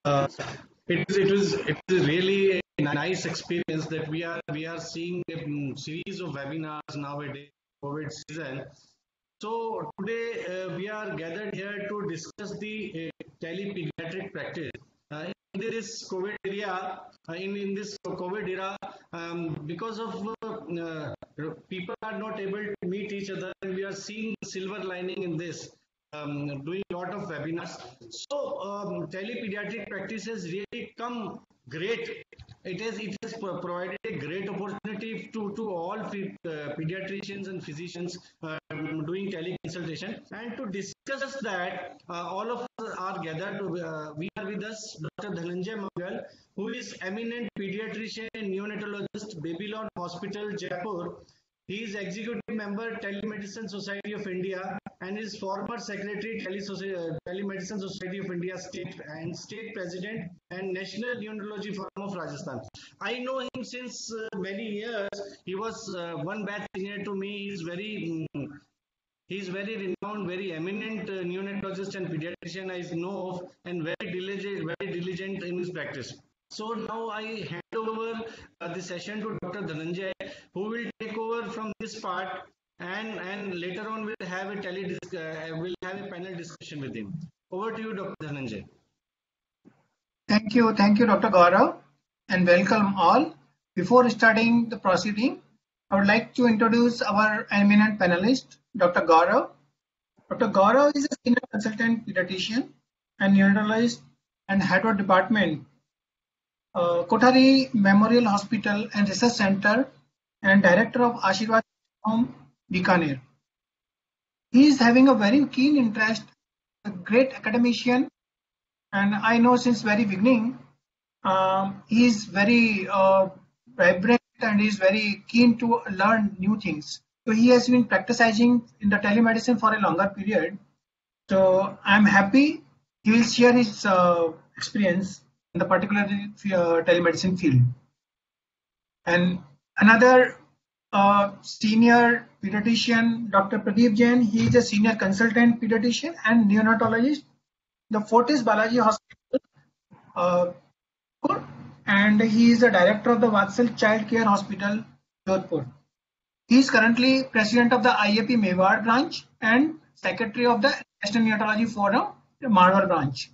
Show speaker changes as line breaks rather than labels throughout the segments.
Uh, it is really a nice experience that we are seeing a series of webinars nowadays, COVID season. So today we are gathered here to discuss the telepediatric practice. In this COVID area, in this COVID era, because of people are not able to meet each other, and we are seeing the silver lining in this. Doing a lot of webinars. So telepediatric practice has really come great. It has provided a great opportunity to all pediatricians and physicians doing teleconsultation. And to discuss that, all of us are gathered. We are with us Dr. Dhananjay Mangal, who is eminent pediatrician and neonatologist, Babylon Hospital, Jaipur. He is executive member Telemedicine Society of India and is former secretary Telemedicine Society of India state president and National Neonatology Forum of Rajasthan. I know him since many years. He was one batch senior to me. He's very renowned, very eminent neonatologist and pediatrician I know of, and very diligent in his practice. So now I hand over the session to Dr. Dhananjay, who will take over from this part, and later on we'll have a panel discussion with him. Over to you, Dr. Dhananjay.
Thank you, Dr. Gaurav, and welcome all. Before starting the proceeding, I would like to introduce our eminent panelist, Dr. Gaurav. Dr. Gaurav is a senior consultant pediatrician and neonatologist and head of department, Kothari Memorial Hospital and Research Center, and director of Ashirwad Home, Bikaner. He is having a very keen interest, a great academician, and I know since very beginning he is very vibrant and is very keen to learn new things. So he has been practicing in the telemedicine for a longer period. So I'm happy he will share his experience in the particular telemedicine field. And another senior pediatrician, Dr. Pradeep Jain, he is a senior consultant pediatrician and neonatologist, the Fortis Balaji Hospital, and he is the director of the Vatsal Child Care Hospital, Jodhpur. He is currently president of the IAP Mewar branch and secretary of the National Neonatology Forum, Marwar branch.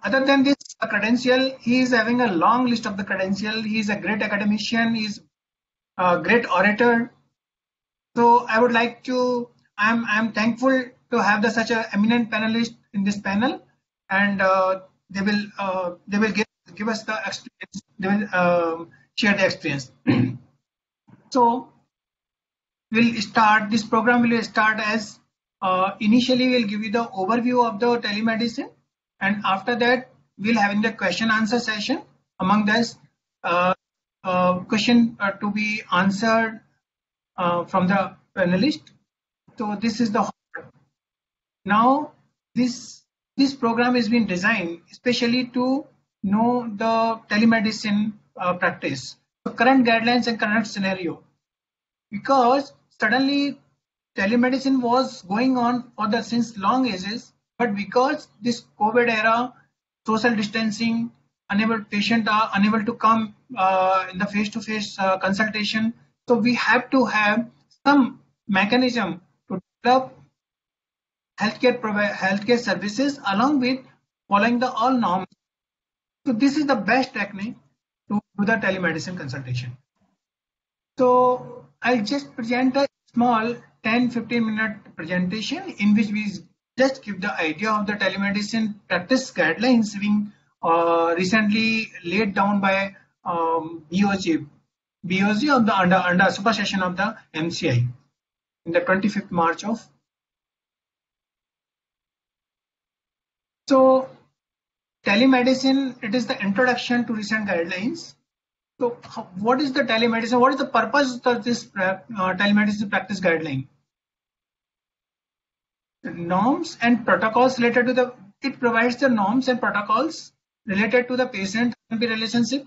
Other than this credential, he is having a long list of the credential. He is a great academician. He is a great orator. So I would like to. I'm thankful to have such an eminent panelist in this panel, and they will give us the experience. They will share the experience. So we'll start. This program will start as initially we'll give you the overview of the telemedicine, and after that we'll having the question answer session. Among this question to be answered from the panelist. So this is the now this program has been designed especially to know the telemedicine practice, the current guidelines and current scenario, because suddenly telemedicine was going on for the since long ages, but because this COVID era, social distancing, patient are unable to come in the face-to-face consultation, so we have to have some mechanism to develop healthcare services along with following the all norms. So this is the best technique to do the telemedicine consultation. So I'll just present a small 10-15 minute presentation in which we just give the idea of the telemedicine practice guidelines being recently laid down by BOG of the under supersession of the MCI in the 25th March of. So telemedicine, it is the introduction to recent guidelines. So what is the telemedicine? What is the purpose of this telemedicine practice guideline? Norms and protocols related to it provides the norms and protocols related to the patient-therapy relationship,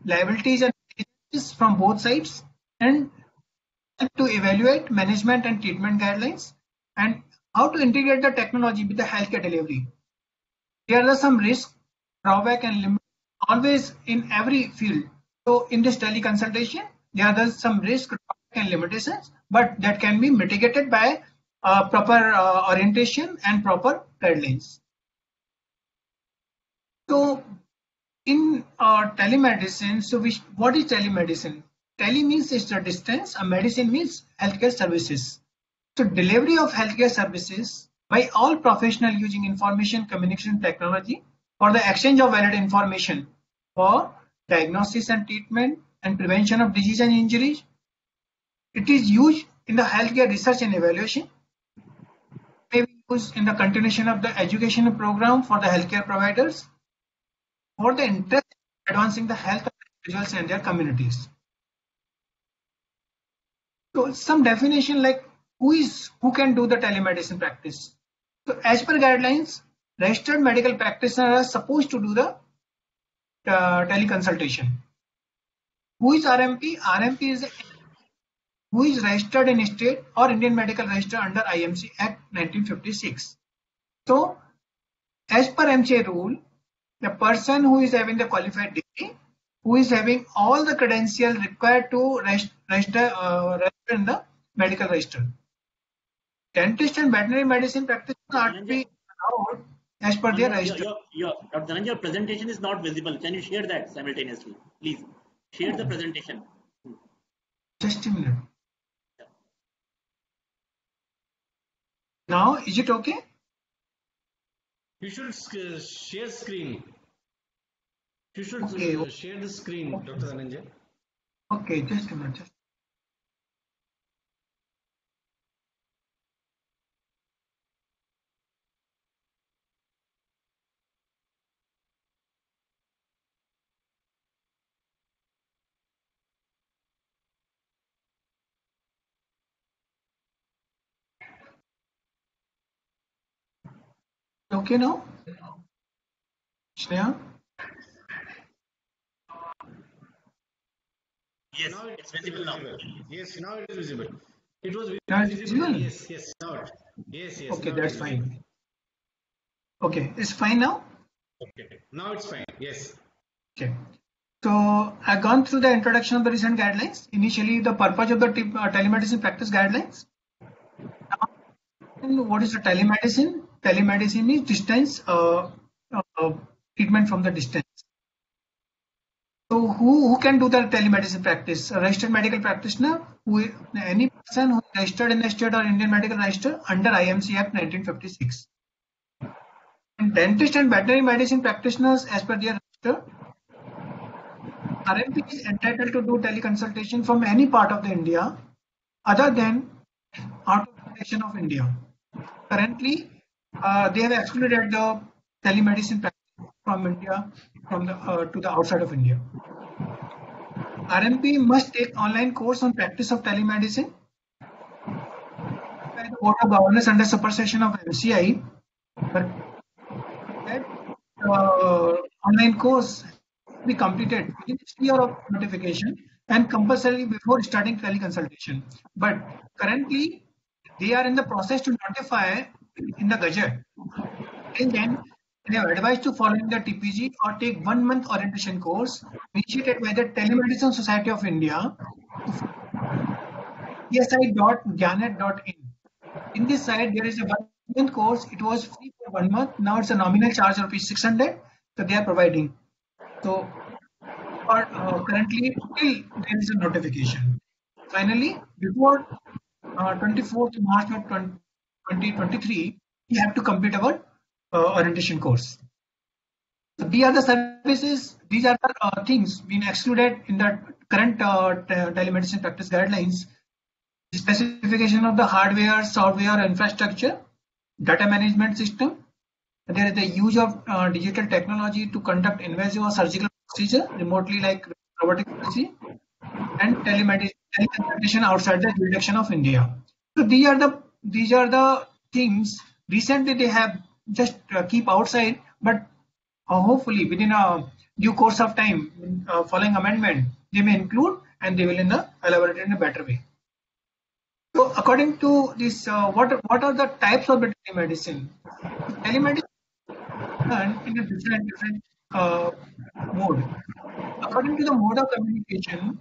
liabilities and risks from both sides, and to evaluate management and treatment guidelines, and how to integrate the technology with the healthcare delivery. There are some risks drawback and limit always in every field. So in this teleconsultation, there are some risk, drawback and limitations, but that can be mitigated by proper orientation and proper guidelines. So in telemedicine, so what is telemedicine? Tele means it's a distance, a medicine means healthcare services. So delivery of healthcare services by all professional using information communication technology for the exchange of valid information for diagnosis and treatment and prevention of disease and injuries. It is used in the healthcare research and evaluation, may be used in the continuation of the educational program for the healthcare providers, for the interest in advancing the health of individuals and their communities. So some definition like who can do the telemedicine practice. So as per guidelines, registered medical practitioners are supposed to do the teleconsultation. Who is RMP? RMP is who is registered in state or Indian Medical Register under IMC Act 1956. So as per MCA rule, the person who is having the qualified degree, who is having all the credentials required to register in the medical register. Dentist and veterinary medicine practitioners are to be allowed as per their register.
Dr. Dhananjay, your presentation is not visible. Can you share that simultaneously? Please share the presentation.
Just a minute. Now, is it okay?
You should share screen. You should share the screen, Dr. Dhananjay.
Okay, just a minute. Okay now? Shreya?
Yes, now it's visible now.
Yes, now it is visible. It was
visible.
Yes, now yes.
Okay, that's fine. Okay, it's fine now?
Okay, now it's fine. Yes.
Okay. So I've gone through the introduction of the recent guidelines. Initially, the purpose of the telemedicine practice guidelines. Now, what is the telemedicine? Telemedicine is distance treatment from the distance. So who can do the telemedicine practice? A registered medical practitioner, any person who is registered in the state or Indian Medical Register under IMC Act 1956. And dentist and veterinary medicine practitioners as per their register. RMP is entitled to do teleconsultation from any part of the India other than out of the nation of India. Currently, they have excluded the telemedicine practice from India to the outside of India. RMP must take online course on practice of telemedicine by the Board of Governors under supersession of MCI. But that online course be completed within 6 years of notification and compulsory before starting teleconsultation. But currently, they are in the process to notify in the Gazette. Till then, they have advised to follow the TPG or take 1 month orientation course initiated by the Telemedicine Society of India, tsi.gyanet.in. In this site, there is a 1 month course. It was free for 1 month. Now it's a nominal charge of ₹600. So they are providing. So currently, till there is a notification. Finally, before 24th March of 2023, we have to complete our orientation course. So these are the services, these are the things being excluded in the current telemedicine practice guidelines. The specification of the hardware, software, infrastructure, data management system. There is the use of digital technology to conduct invasive or surgical procedure remotely, like robotic surgery, and teleconsultation outside the jurisdiction of India. So these are the things. Recently, they have just keep outside, but hopefully within a due course of time, following amendment, they may include and they will elaborate in a better way. So according to this, what are the types of telemedicine? Telemedicine in a different mode. According to the mode of communication,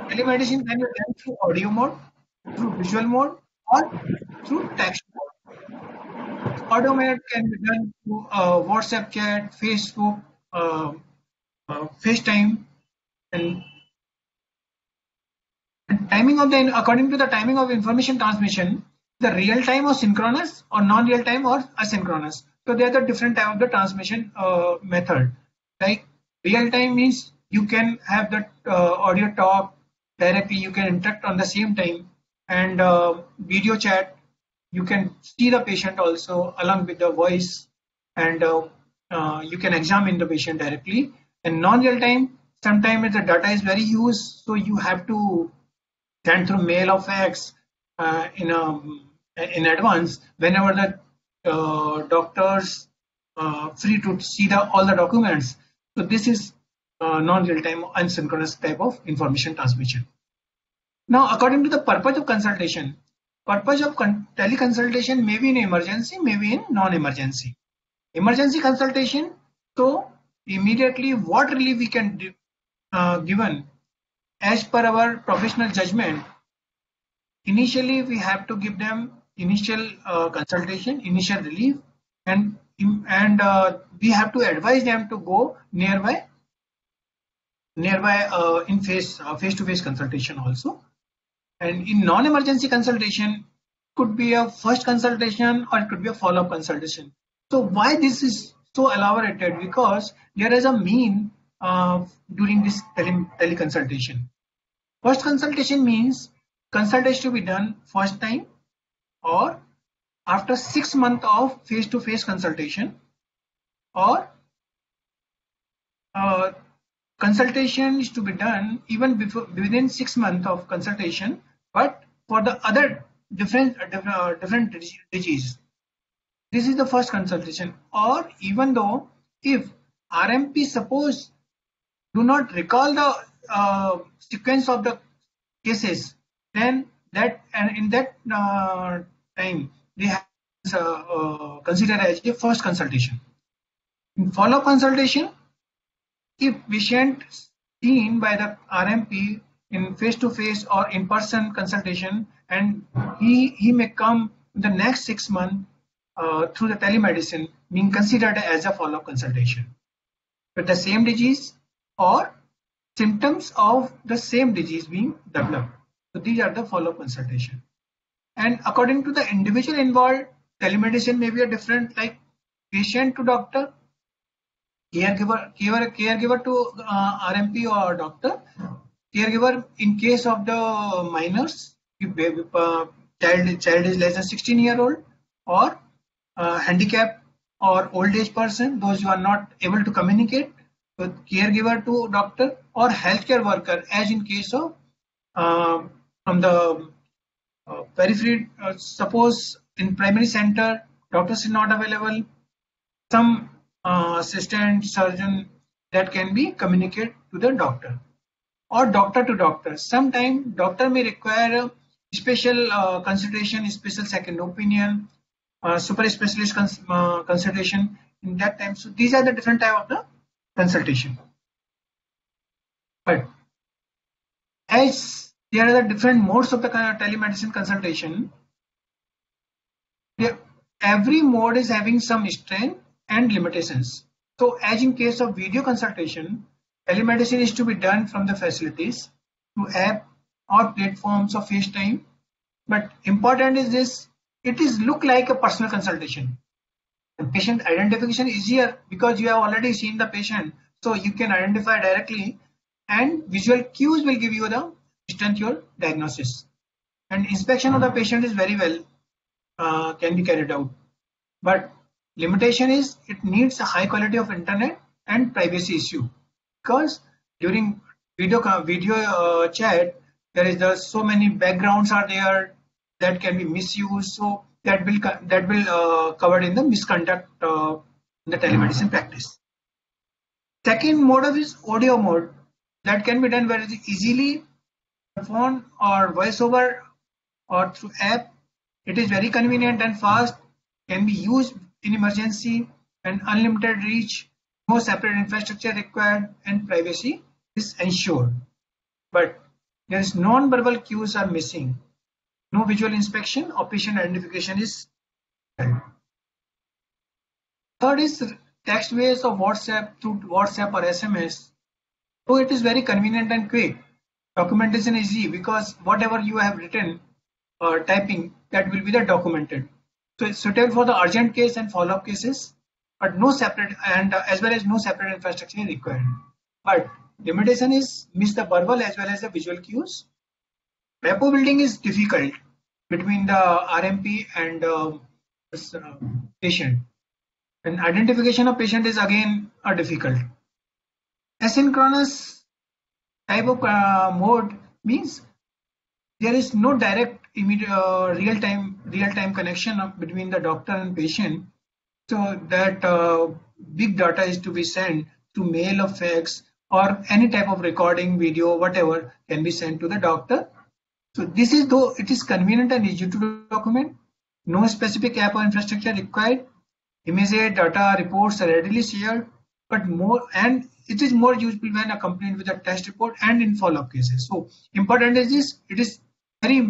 telemedicine can be done through audio mode, through visual mode, or through text mode. Audio mode can be done through WhatsApp chat, Facebook, FaceTime, and timing of the according to the timing of information transmission, the real time or synchronous or non-real time or asynchronous. So they are the different type of the transmission method. Like real time means you can have the audio talk directly, you can interact on the same time, and video chat, you can see the patient also along with the voice, and you can examine the patient directly. And non-real time, sometimes the data is very huge, so you have to send through mail or fax in advance whenever the doctors free to see all the documents. So this is non-real-time unsynchronous type of information transmission. Now, according to the purpose of consultation, purpose of teleconsultation may be in emergency, may be in non-emergency. Emergency consultation, so immediately what relief we can given as per our professional judgment. Initially, we have to give them initial consultation, initial relief, and we have to advise them to go nearby in face-to-face consultation also. And in non-emergency consultation, could be a first consultation or it could be a follow-up consultation. So why this is so elaborated? Because there is a mean during this teleconsultation. First consultation means consultation to be done first time or after 6 months of face-to-face consultation, or consultation is to be done even within 6 months of consultation, but for the other different disease. This is the first consultation. Or even though if RMP suppose do not recall the sequence of the cases, then in that time they have considered as a first consultation. In follow-up consultation, if patient seen by the RMP in face-to-face or in-person consultation, and he may come in the next 6 months through the telemedicine, being considered as a follow-up consultation with the same disease or symptoms of the same disease being developed. So these are the follow-up consultation. And according to the individual involved, telemedicine may be a different, like patient to doctor, caregiver to RMP or doctor, caregiver in case of the minors, if child is less than 16-year-old, or handicap or old age person, those who are not able to communicate, with caregiver to doctor, or healthcare worker, as in case of from the periphery, suppose in primary center doctors is not available, some assistant surgeon that can be communicated to the doctor, or doctor to doctor. Sometimes doctor may require a special consideration, special second opinion, super specialist consultation in that time. So these are the different type of the consultation. But as there are the different modes of the telemedicine consultation, every mode is having some strength and limitations. So as in case of video consultation, telemedicine is to be done from the facilities to app or platforms of FaceTime. But important is this, it is look like a personal consultation. The patient identification is easier because you have already seen the patient, so you can identify directly, and visual cues will give you the instant your diagnosis. And inspection of the patient is very well can be carried out. But limitation is it needs a high quality of internet and privacy issue, because during video chat there is so many backgrounds are there that can be misused. So that will covered in the misconduct in the telemedicine practice. Second mode is audio mode, that can be done very easily on phone or voice over or through app. It is very convenient and fast, can be used in emergency, and unlimited reach, no separate infrastructure required, and privacy is ensured. But there is non-verbal cues are missing. No visual inspection or patient identification is done. Third is text based of WhatsApp through WhatsApp or SMS. So it is very convenient and quick. Documentation is easy because whatever you have written or typing, that will be the documented. So it's suitable for the urgent case and follow-up cases, but no separate, and as well as no separate infrastructure required. But limitation is miss the verbal as well as the visual cues. Rapport building is difficult between the RMP and patient. And identification of patient is again difficult. Asynchronous type of mode means there is no direct immediate real-time connection between the doctor and patient, so that big data is to be sent to mail or fax or any type of recording, video, whatever can be sent to the doctor. So this is, though it is convenient and easy to document, no specific app or infrastructure required. Immediate data reports are readily shared, but it is more useful when accompanied with a test report and in follow-up cases. So important is this: it is very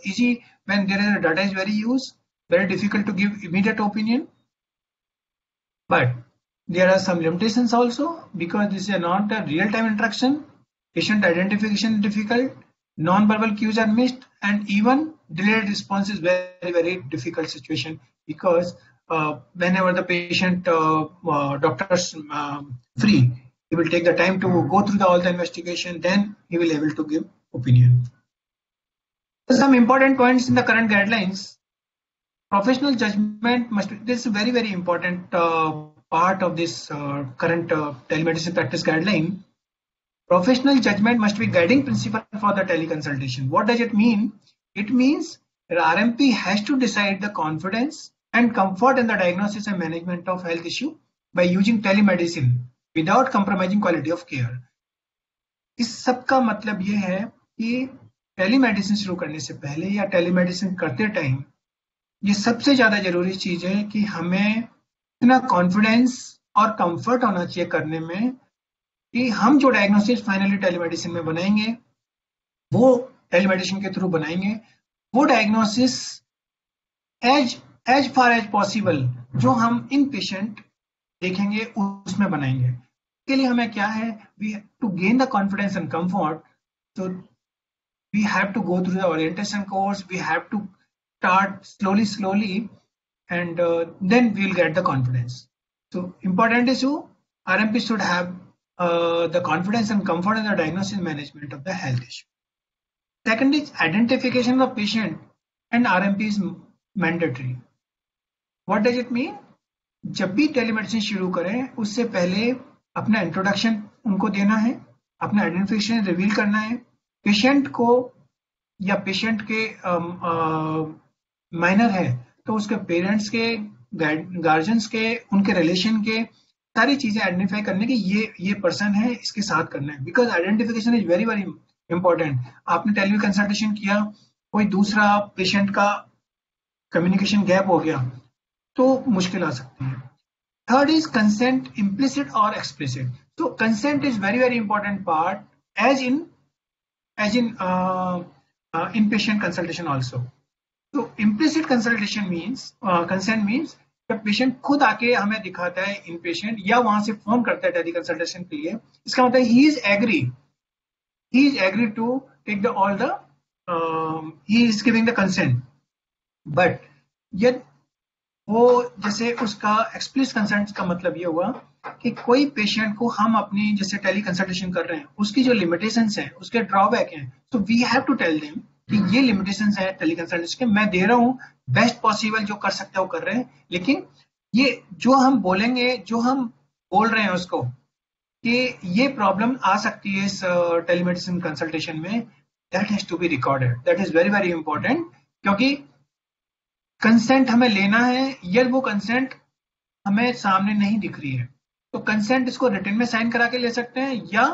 easy when there is a data is very used. Very difficult to give immediate opinion, but there are some limitations also because this is not a real-time interaction. Patient identification is difficult. Non-verbal cues are missed, and even delayed response is very difficult situation because whenever the patient doctor's free, he will take the time to go through all the investigation, then he will able to give opinion. Some important points in the current guidelines. Professional judgment must be, this is a very important part of this current telemedicine practice guideline. Professional judgment must be guiding principle for the teleconsultation. What does it mean? It means that RMP has to decide the confidence and comfort in the diagnosis and management of health issue by using telemedicine without compromising quality of care. इस सब का मतलब ये है कि telemedicine शुरू करने से पहले या टेलीमेडिसिन करते टाइम ये सबसे ज्यादा जरूरी चीज है कि हमें इतना कॉन्फिडेंस और कंफर्ट होना चाहिए करने में कि हम जो डायग्नोसिस फाइनली टेलीमेडिसिन में बनाएंगे वो टेलीमेडिसिन के थ्रू बनाएंगे, वो diagnosis as far as possible जो हम इन पेशेंट देखेंगे उसमें बनाएंगे. इसके लिए हमें क्या है, we have to gain the confidence and comfort. So we have to go through the orientation course, we have to start slowly and then we'll get the confidence. So important issue, RMP should have the confidence and comfort in the diagnosis and management of the health issue. Second is identification of patient and RMP is mandatory. What does it mean? जब भी telemedicine शुरू करें उससे पहले अपना introduction उनको देना है, अपना आइडेंटिफिकेशन रिवील करना है, पेशेंट को या पेशेंट के माइनर है तो उसके पेरेंट्स के, गार्जियंस के, उनके रिलेशन के सारी चीजें आइडेंटिफाई करने की ये पर्सन है, इसके साथ करना है. Because identification is very important. आपने टेली कंसल्टेशन किया, कोई दूसरा पेशेंट का कम्युनिकेशन गैप हो गया तो मुश्किल आ सकती है. थर्ड इज कंसेंट, इम्प्लिसिट और explicit. So consent is very important part as in inpatient consultation also. So implicit consultation means consent means जब पेशेंट खुद आके हमें दिखाता है इनपेशेंट या वहां से फोन करता है टेली कंसल्टेशन के लिए, इसका मतलब he is agree to take the all the he is giving the consent. But यदि वो जैसे उसका एक्सप्लिसिट कंसेंट का मतलब ये हुआ कि कोई पेशेंट को हम अपनी जैसे टेली कंसल्टेशन कर रहे हैं उसकी जो लिमिटेशंस हैं, उसके ड्रॉबैक हैं, तो we have to tell them कि ये लिमिटेशंस है टेली कंसल्टेशन के, मैं दे रहा हूँ बेस्ट पॉसिबल जो कर सकते हैं वो कर रहे हैं, लेकिन ये जो हम बोलेंगे, जो हम बोल रहे हैं उसको कि ये प्रॉब्लम आ सकती है इस टेलीमेडिसिन कंसल्टेशन में, that has to be recorded. That is very important, क्योंकि कंसेंट हमें लेना है, यदि वो कंसेंट हमें सामने नहीं दिख रही है तो कंसेंट इसको रिटन में साइन करा के ले सकते हैं या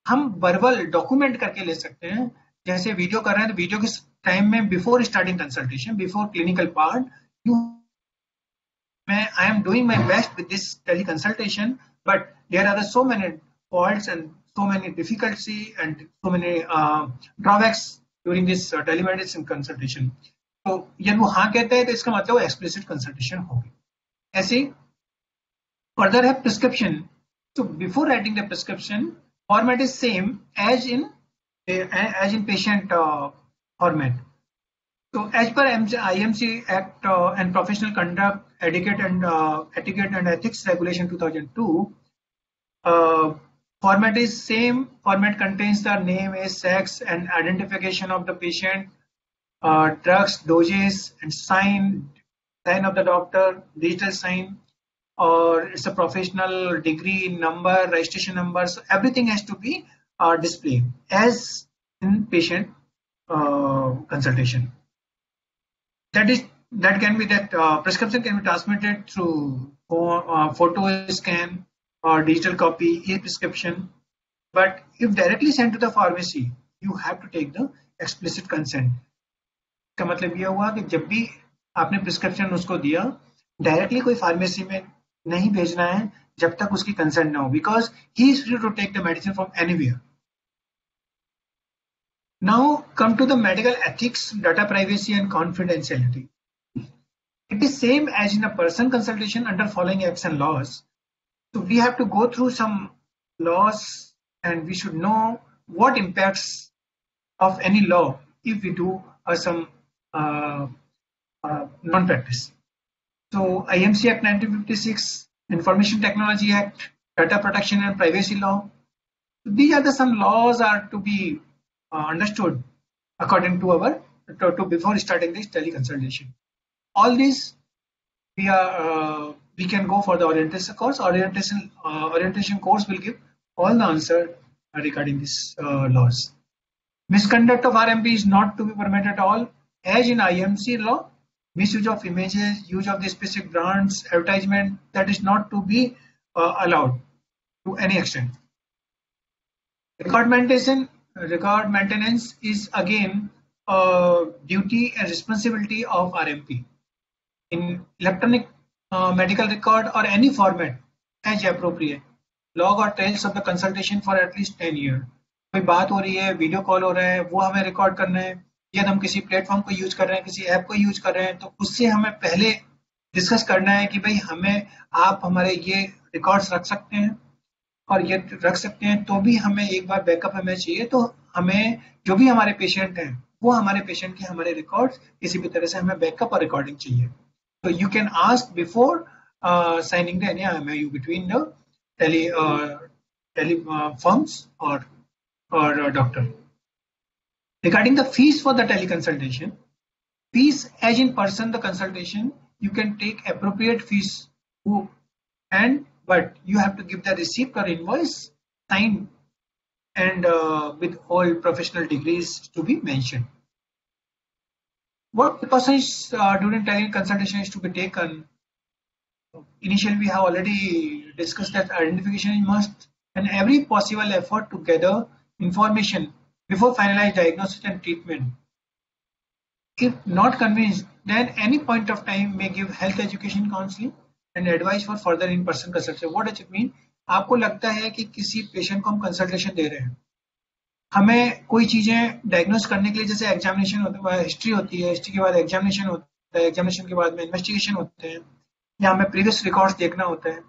हम वर्बल डॉक्यूमेंट करके ले सकते हैं. जैसे वीडियो कर रहे हैं तो वीडियो के टाइम में before starting consultation, before clinical part, I am doing my best with this tele consultation, but there are so many faults and so many difficulties and so many drawbacks during this telemedicine consultation. तो जब वो हाँ कहता है तो इसका मतलब वो explicit consultation होगी. ऐसे ही further है prescription. So before writing the prescription, format is same as in patient format. So as per IMC Act and Professional Conduct, Etiquette and Ethics Regulation 2002, format is same. Format contains the name, age, sex, and identification of the patient, drugs, doses, and sign of the doctor, digital sign, or it's a professional degree, number, registration number. So everything has to be displayed as in patient consultation. Prescription can be transmitted through photo scan or digital copy, e-prescription. But if directly sent to the pharmacy, you have to take the explicit consent. का मतलब ये हुआ कि जब भी आपने prescription उसको दिया, डायरेक्टली कोई फार्मेसी में नहीं भेजना है जब तक उसकी कंसेंट ना हो, because he is free to take the medicine from anywhere. Now come to the medical ethics, data privacy and confidentiality. It is same as in a person consultation under following acts and laws. So we have to go through some laws and we should know what impacts of any law if we do some non-practice. So IMC Act 1956, Information Technology Act, Data Protection and Privacy Law. These are some laws are to be understood according to our before starting this teleconsultation. All these we can go for the orientation course. Orientation course will give all the answer regarding these laws. Misconduct of RMP is not to be permitted at all, as in IMC law. Misuse of images, use of the specific brands, advertisement, that is not to be allowed to any extent. Record maintenance is again a duty and responsibility of RMP. In electronic medical record or any format as appropriate, log or trails of the consultation for at least 10 years. कोई बात हो रही है, video call हो रहा है, वो हमें रिकॉर्ड करना है, या हम किसी प्लेटफॉर्म को यूज कर रहे हैं, किसी ऐप को यूज कर रहे हैं, तो उससे हमें पहले डिस्कस करना है कि भाई हमें आप हमारे ये रिकॉर्ड्स रख सकते हैं और ये रख सकते हैं, तो भी हमें एक बार बैकअप हमें चाहिए. तो हमें जो भी हमारे पेशेंट हैं वो हमारे पेशेंट के हमारे रिकॉर्ड्स किसी भी तरह से हमें बैकअप और रिकॉर्डिंग चाहिए. तो you can ask before signing the any MOU between the tele firms or doctor. Regarding the fees for the teleconsultation, fees as in person the consultation, you can take appropriate fees, but you have to give the receipt or invoice signed and with all professional degrees to be mentioned. What precautions during teleconsultation is to be taken? Initially, we have already discussed that identification is must, and every possible effort to gather information before finalized diagnosis and treatment. If not convinced, then any point of time may give health education counseling and advice for further in-person consultation. What does it mean? आपको लगता है कि किसी patient को हम consultation दे रहे हैं, हमें कोई चीजें डायग्नोस करने के लिए, जैसे एग्जामिनेशन होता है, हिस्ट्री होती है, हिस्ट्री के बाद एग्जामिनेशन होता है, एग्जामिनेशन के बाद में इन्वेस्टिगेशन होते हैं, या हमें प्रीवियस रिकॉर्ड्स देखना होता है.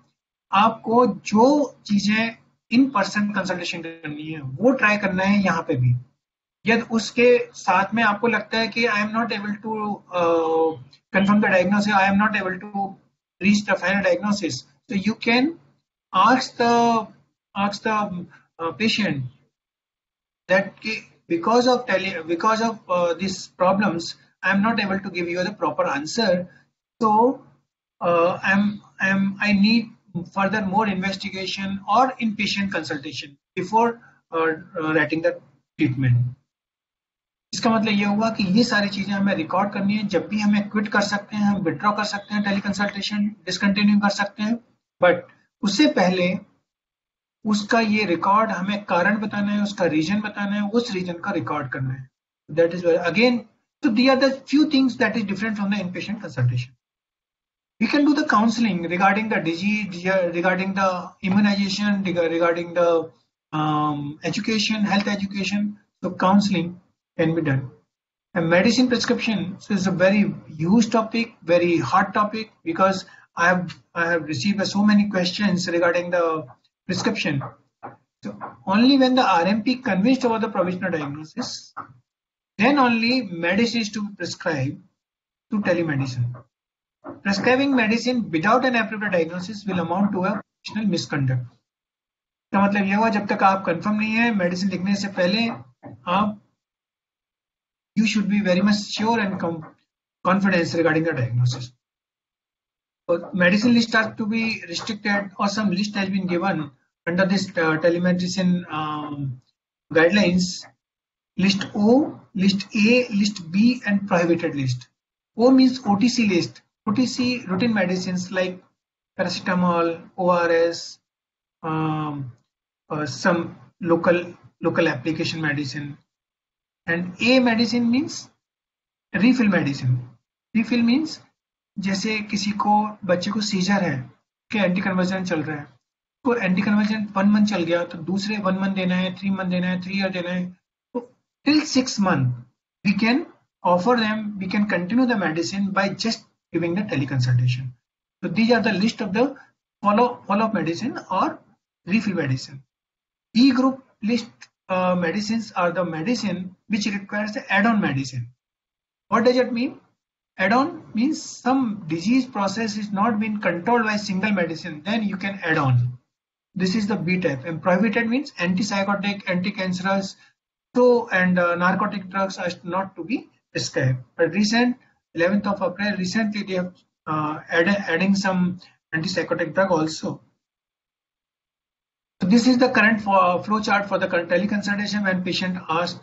आपको जो चीजें इन पर्सन कंसल्टेशन करनी है वो ट्राई करना है यहाँ पे भी. यदि उसके साथ में आपको लगता है कि I am not able to confirm the diagnosis, I am not able to reach the final diagnosis, so you can ask the patient that because of these problems I am not able to give you the proper answer, so I need further more investigation or inpatient consultation before writing the treatment. इसका मतलब ये हुआ कि ये सारी चीजें हमें record करनी है. जब भी हमें क्विट कर सकते हैं, हम विड्रॉ कर सकते हैं टेलीकंसल्टेशन, डिसकंटिन्यू कर सकते हैं, बट उससे पहले उसका ये रिकॉर्ड हमें कारण बताना है, उसका रीजन बताना है, उस रीजन का रिकॉर्ड करना है. That is again, so these are the few things that is different from the inpatient consultation. We can do the counseling regarding the disease, regarding the immunization, regarding the education, health education. So counseling can be done. And medicine prescription is a very huge topic, very hot topic, because I have received so many questions regarding the prescription. So only when the RMP convinced about the provisional diagnosis, then only medicine is to be prescribed to telemedicine. Prescribing medicine without an appropriate diagnosis will amount to a professional misconduct. का मतलब यह हुआ जब तक आप confirm नहीं है medicine लिखने से पहले आप you should be very much sure and confident regarding the diagnosis. So medicine list are to be restricted, or some list has been given under this telemedicine guidelines. List O, list A, list B, and prohibited list. O means OTC list. OTC routine medicines like paracetamol, ORS, some local application medicine. And A medicine means refill medicine. Refill means जैसे किसी को बच्चे को scissor है कि anti convergent चल रहा है, तो एंटी कन्वर्जेंट 1 मंथ चल गया तो दूसरे 1 मंथ देना है, 3 मंथ देना है, 3 ईयर देना है, तो till 6 months we can offer them, we can continue the medicine by just giving the teleconsultation. So these are the list of the follow-up medicine or refill medicine. E group list medicines are the medicine which requires the add-on medicine. What does it mean? Add-on means some disease process is not being controlled by single medicine, then you can add on. This is the B type. And prohibited means antipsychotic, anti-cancerous, and narcotic drugs are not to be prescribed. But 11th of April, recently they have adding some antipsychotic drug also. So this is the current flow chart for the teleconsultation. When patient asks,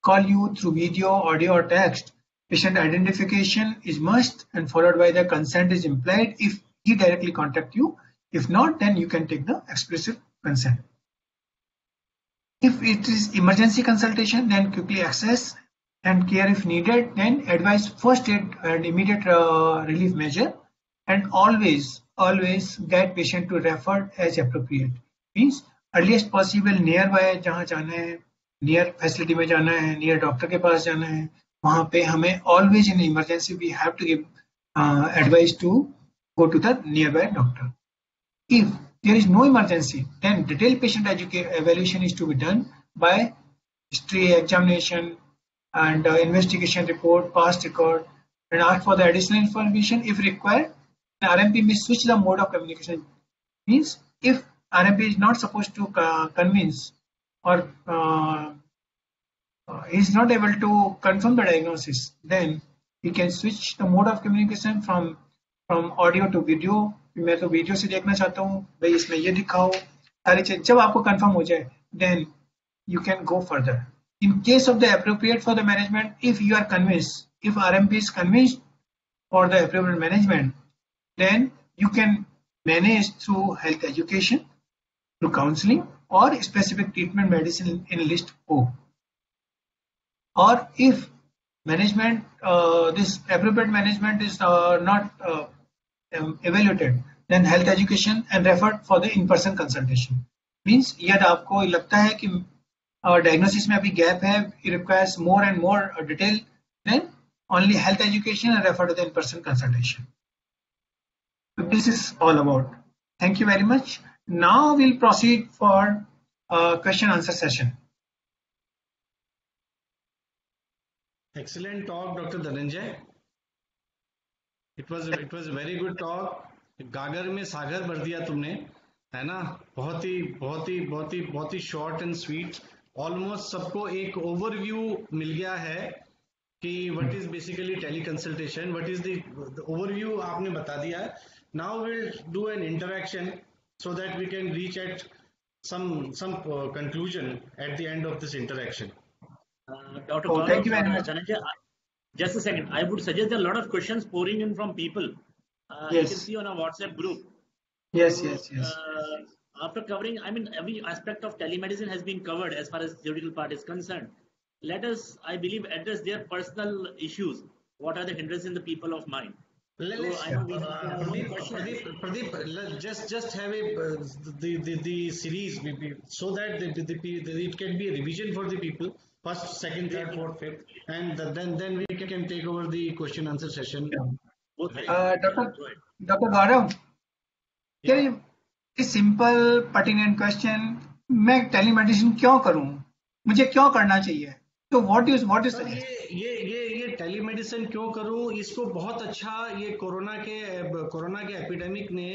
call you through video, audio or text, patient identification is must and followed by the consent is implied if he directly contact you. If not, then you can take the explicit consent. If it is emergency consultation, then quickly access and care if needed, then advise first aid and immediate relief measure, and always guide patient to refer as appropriate. Means earliest possible nearby जहाँ जाना है, near facility में जाना है, near doctor के पास जाना है, वहाँ पे हमें always in emergency we have to give advice to go to the nearby doctor. If there is no emergency, then detailed patient evaluation is to be done by history examination and investigation report, past record, and ask for the additional information if required. The RMP may switch the mode of communication. Means if RMP is not supposed to convince or is not able to confirm the diagnosis, then he can switch the mode of communication from audio to video. मैं तो video से देखना चाहता हूँ, भाई इसमें ये दिखाओ, सारी चीज जब आपको कंफर्म हो जाए, then you can go further. In case of the appropriate for the management, if you are convinced, if RMP is convinced for the appropriate management, then you can manage through health education, through counseling or specific treatment medicine in list O. Or if management, this appropriate management is not evaluated, then health education and referred for the in-person consultation. Means यदि आपको लगता है कि diagnosis में अभी gap है, it requires more and more detail, then only health education and refer to the in-person consultation. So this is all about. Thank you very much. Now we'll proceed for question answer session.
Excellent talk, Dr. Dhananjay. It was a very good talk. गागर में सागर भर दिया तुमने, है ना? बहुत ही short and sweet. Almost सबको एक ओवरव्यू मिल गया है कि what is basically teleconsultation, what is the overview आपने बता दिया है. Now will do an interaction so that we can reach at some conclusion at the end of this interaction.
Dr. Gaurav, thank you very much. Just a second. I would suggest there are a lot of questions pouring in from people.
Yes.
You can see on our WhatsApp group.
Yes.
After covering, I mean, every aspect of telemedicine has been covered as far as the theoretical part is concerned. Let us, I believe, address their personal issues. What are the hindrances in the people of mind?
Pradeep, just have the series so that it can be a revision for the people, first, second, third, fourth, fifth, and then we can take over the question answer session.
Okay.
Dr. Gaurav,
Yeah.
Simple pertinent question, मैं telemedicine क्यों करूं, मुझे क्यों करना चाहिए, तो what is
ये telemedicine क्यों करूं, इसको बहुत अच्छा ये कोरोना के एपिडेमिक ने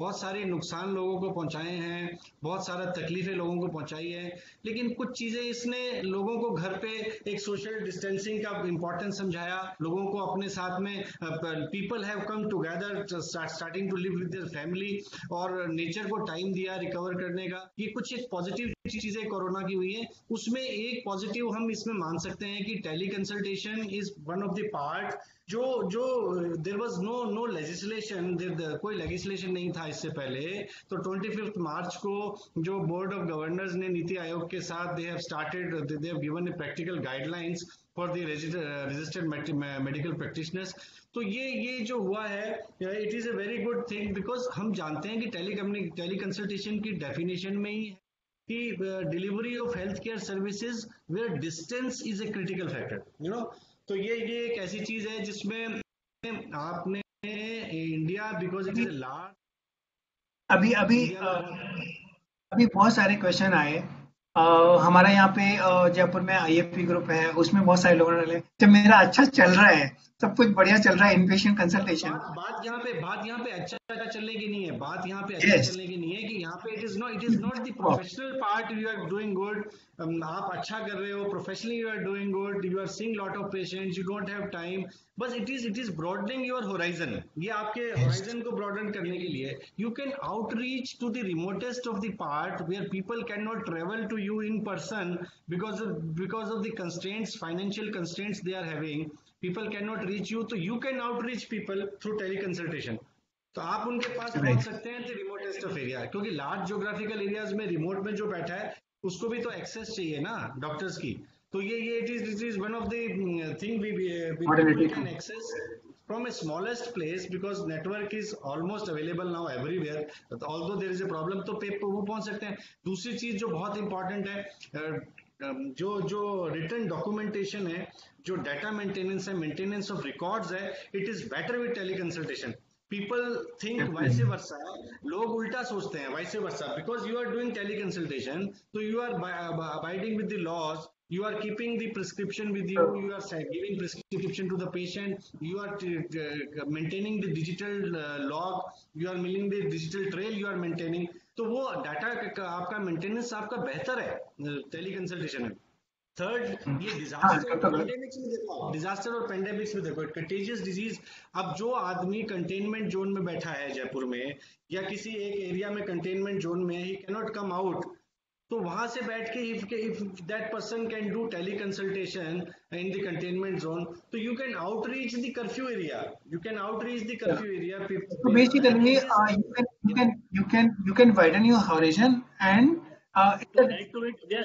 बहुत सारे नुकसान लोगों को पहुंचाए हैं, बहुत सारा तकलीफें लोगों को पहुंचाई है, लेकिन कुछ चीजें इसने लोगों को घर पे एक सोशल डिस्टेंसिंग का इम्पोर्टेंस समझाया, लोगों को अपने साथ में people have come together starting to live with their family, और नेचर को टाइम दिया रिकवर करने का। ये कुछ एक पॉजिटिव चीजें कोरोना की हुई है। उसमें एक पॉजिटिव हम इसमें मान सकते हैं कि tele consultation is one of the part जो देयर वाज नो लेजिस्लेशन, कोई लेजिस्लेशन नहीं था इससे पहले। तो 25 मार्च को जो बोर्ड ऑफ गवर्नर्स ने नीति आयोग के साथ they have given a practical guidelines for the registered medical practitioners. तो ये जो हुआ है, it is a very good thing, because हम जानते हैं कि टेली कंसल्टेशन की डेफिनेशन में ही कि delivery of health care services where distance is a critical factor, तो ये एक ऐसी चीज है जिसमें आपने India, because it is a large,
अभी बहुत सारे क्वेश्चन आए। हमारा यहाँ पे जयपुर में IFP ग्रुप है, उसमें बहुत सारे लोगों ने, जब मेरा अच्छा चल रहा है, सब कुछ बढ़िया चल रहा है, इनपेशेंट कंसल्टेशन,
बात यहाँ पे अच्छा चलने की नहीं है, बात यहाँ पे अच्छा चलने की नहीं है कि यहाँ पे it is not the professional part, you are doing good, आप अच्छा कर रहे हो, professionally you are doing good, you are seeing lot of patients, you don't have time, बस it is broadening your horizon. ये आपके होराइजन को broaden करने के लिए you can outreach to the remotest of the part where people can not travel to you in person because of the constraints, financial constraints they are having, people cannot reach you, तो you can outreach people through teleconsultation। तो आप उनके पास पहुंच सकते हैं the remotest of area, क्योंकि large geographical areas में remote में जो बैठा है उसको भी तो एक्सेस चाहिए ना डॉक्टर्स की। तो ये it is one of the thing we can access from a smallest place because network is almost available now everywhere, although there is a problem, तो वो पहुंच सकते हैं। दूसरी चीज जो बहुत इंपॉर्टेंट है, जो रिटर्न डॉक्यूमेंटेशन है, जो डाटा मेंटेनेंस है, मेंटेनेंस ऑफ रिकॉर्ड्स है, it is better with tele consultation. People think vice versa, लोग उल्टा सोचते हैं vice versa, because you are doing tele consultation, तो you are abiding with the laws, you are keeping the prescription with you, you are giving prescription to the patient, you are maintaining the digital log, you are maintaining the digital trail, you are maintaining, तो वो data आपका maintenance आपका बेहतर है tele consultation में। Third, ये disaster और pandemics में देखो, कंटेजियस डिजीज, अब जो आदमी कंटेनमेंट जोन में बैठा है जयपुर में या किसी एक एरिया में कंटेनमेंट जोन में, he can not come out, तो वहां से बैठ के if that person can do tele consultation in the containment zone, so you can outreach the curfew area,
so basically you can widen your horizon and
to add to it, there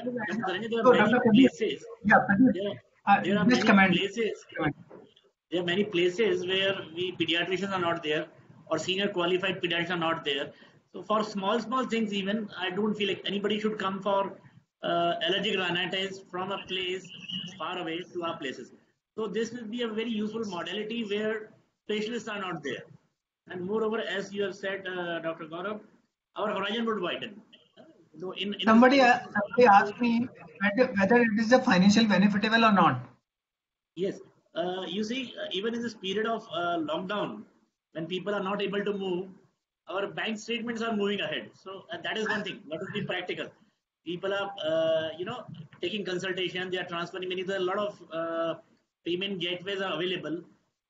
are many places where we pediatricians are not there or senior qualified pediatricians are not there. So for small things, even I don't feel like anybody should come for allergic rhinitis from a place far away to our places. So this will be a very useful modality where specialists are not there. And moreover, as you have said, Dr. Gaurav, our horizon would widen. So
somebody asked me whether it is a financial benefitable or not.
Yes, you see, even in this period of lockdown, when people are not able to move, our bank statements are moving ahead. So that is one thing. Let us be practical. People are, taking consultation. They are transferring money. There are a lot of payment gateways are available.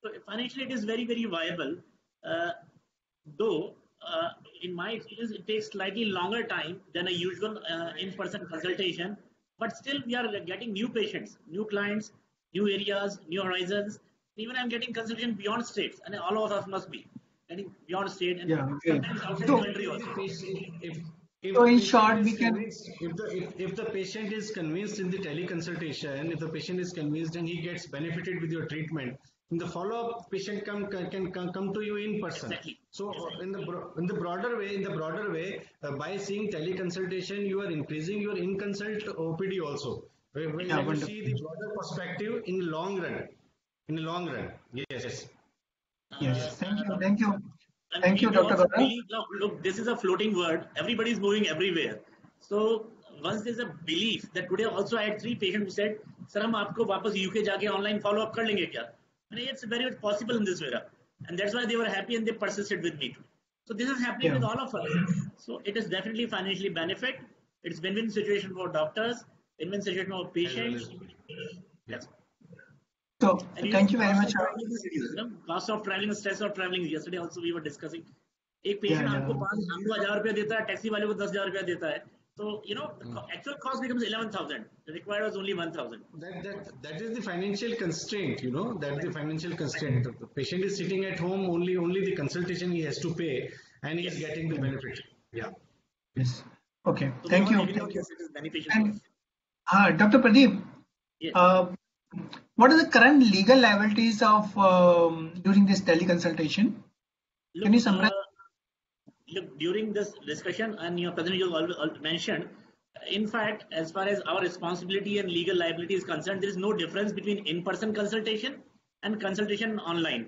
So financially, it is very, very viable. Though, in my experience, it takes slightly longer time than a usual in-person consultation. But still, we are getting new patients, new clients, new areas, new horizons. Even I'm getting consultation beyond states, and all of us must be getting beyond state and sometimes outside the country also.
So in short, we can.
If the patient is convinced in the teleconsultation, if the patient is convinced and he gets benefited with your treatment, in the follow-up, patient can come to you in person.
Exactly.
So in the broader way, by seeing teleconsultation, you are increasing your in-consult OPD also. When
Yeah,
you
wonderful.
see the broader perspective in the long run. Yes.
Yes, thank you,
And
thank you,
we
Dr.
also
Gaurav.
believe, look, this is a floating word. Everybody's moving everywhere. So once there's a belief that today also I had 3 patients who said, "Sir, हम आपको वापस UK जाके online follow up कर लेंगे क्या?" And it's very much possible in this era, and that's why they were happy and they persisted with me. So this is happening
Yeah.
with all of us. So it is definitely financially benefit. It's win-win situation for doctors, win-win situation for patients. Yes.
So
And
thank you very
cost
much.
of traveling is reduced, you know? Cost of traveling, stress of traveling. Yesterday also we were discussing. एक
Yeah,
patient हमको
yeah.
5,000 रुपया देता है, taxi वाले को 10,000 रुपया देता है. So actual cost becomes 11,000. The required was only 1,000.
That is the financial constraint, that the financial constraint. The patient is sitting at home, only the consultation he has to pay, and he is getting the benefit. Yeah.
Yes. Okay.
So
Thank
we all
you.
agree on
Thank you.
this. It is beneficial to
And
us.
Dr. Pradeep,
Yes.
what are the current legal liabilities of during this teleconsultation? Can you summarize?
Look, during this discussion, and your president you mentioned, in fact, as far as our responsibility and legal liability is concerned, there is no difference between in-person consultation and consultation online.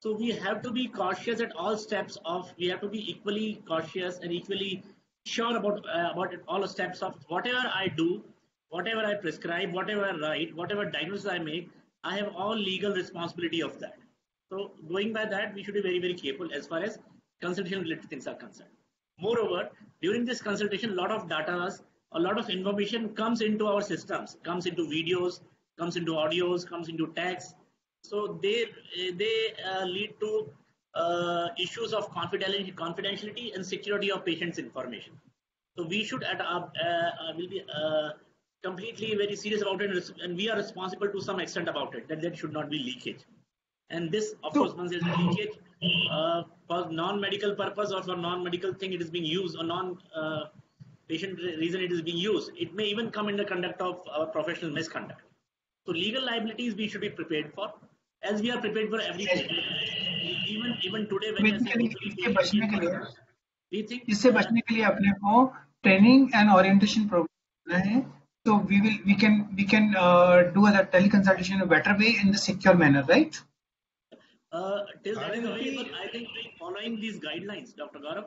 So we have to be cautious at all steps of. We have to be equally cautious and equally sure about it, all steps of whatever I do, whatever I prescribe, whatever I write, whatever diagnosis I make. I have all legal responsibility of that. So going by that, we should be very, very careful as far as consultation related things are concerned. Moreover, during this consultation, a lot of data, a lot of information comes into our systems, comes into videos, comes into audios, comes into text. So they lead to issues of confidentiality and security of patients' information. So we should will be completely very serious about it, and we are responsible to some extent about it. That there should not be leakage. And this, of course, once there's a leakage for non-medical purpose or for non-medical thing, it is being used, or non-patient reason it is being used. It may even come in the conduct of professional misconduct. So legal liabilities we should be prepared for, as we are prepared for everything. Even today, when I say
इससे बचने के लिए
we think
इससे बचने के लिए अपने को ट्रेनिंग एंड ओरिएंटेशन प्रोग्राम करना है. So we can do the teleconsultation in a better way in the secure manner, right?
Till that is available, I think following these guidelines, Dr. Gaurav,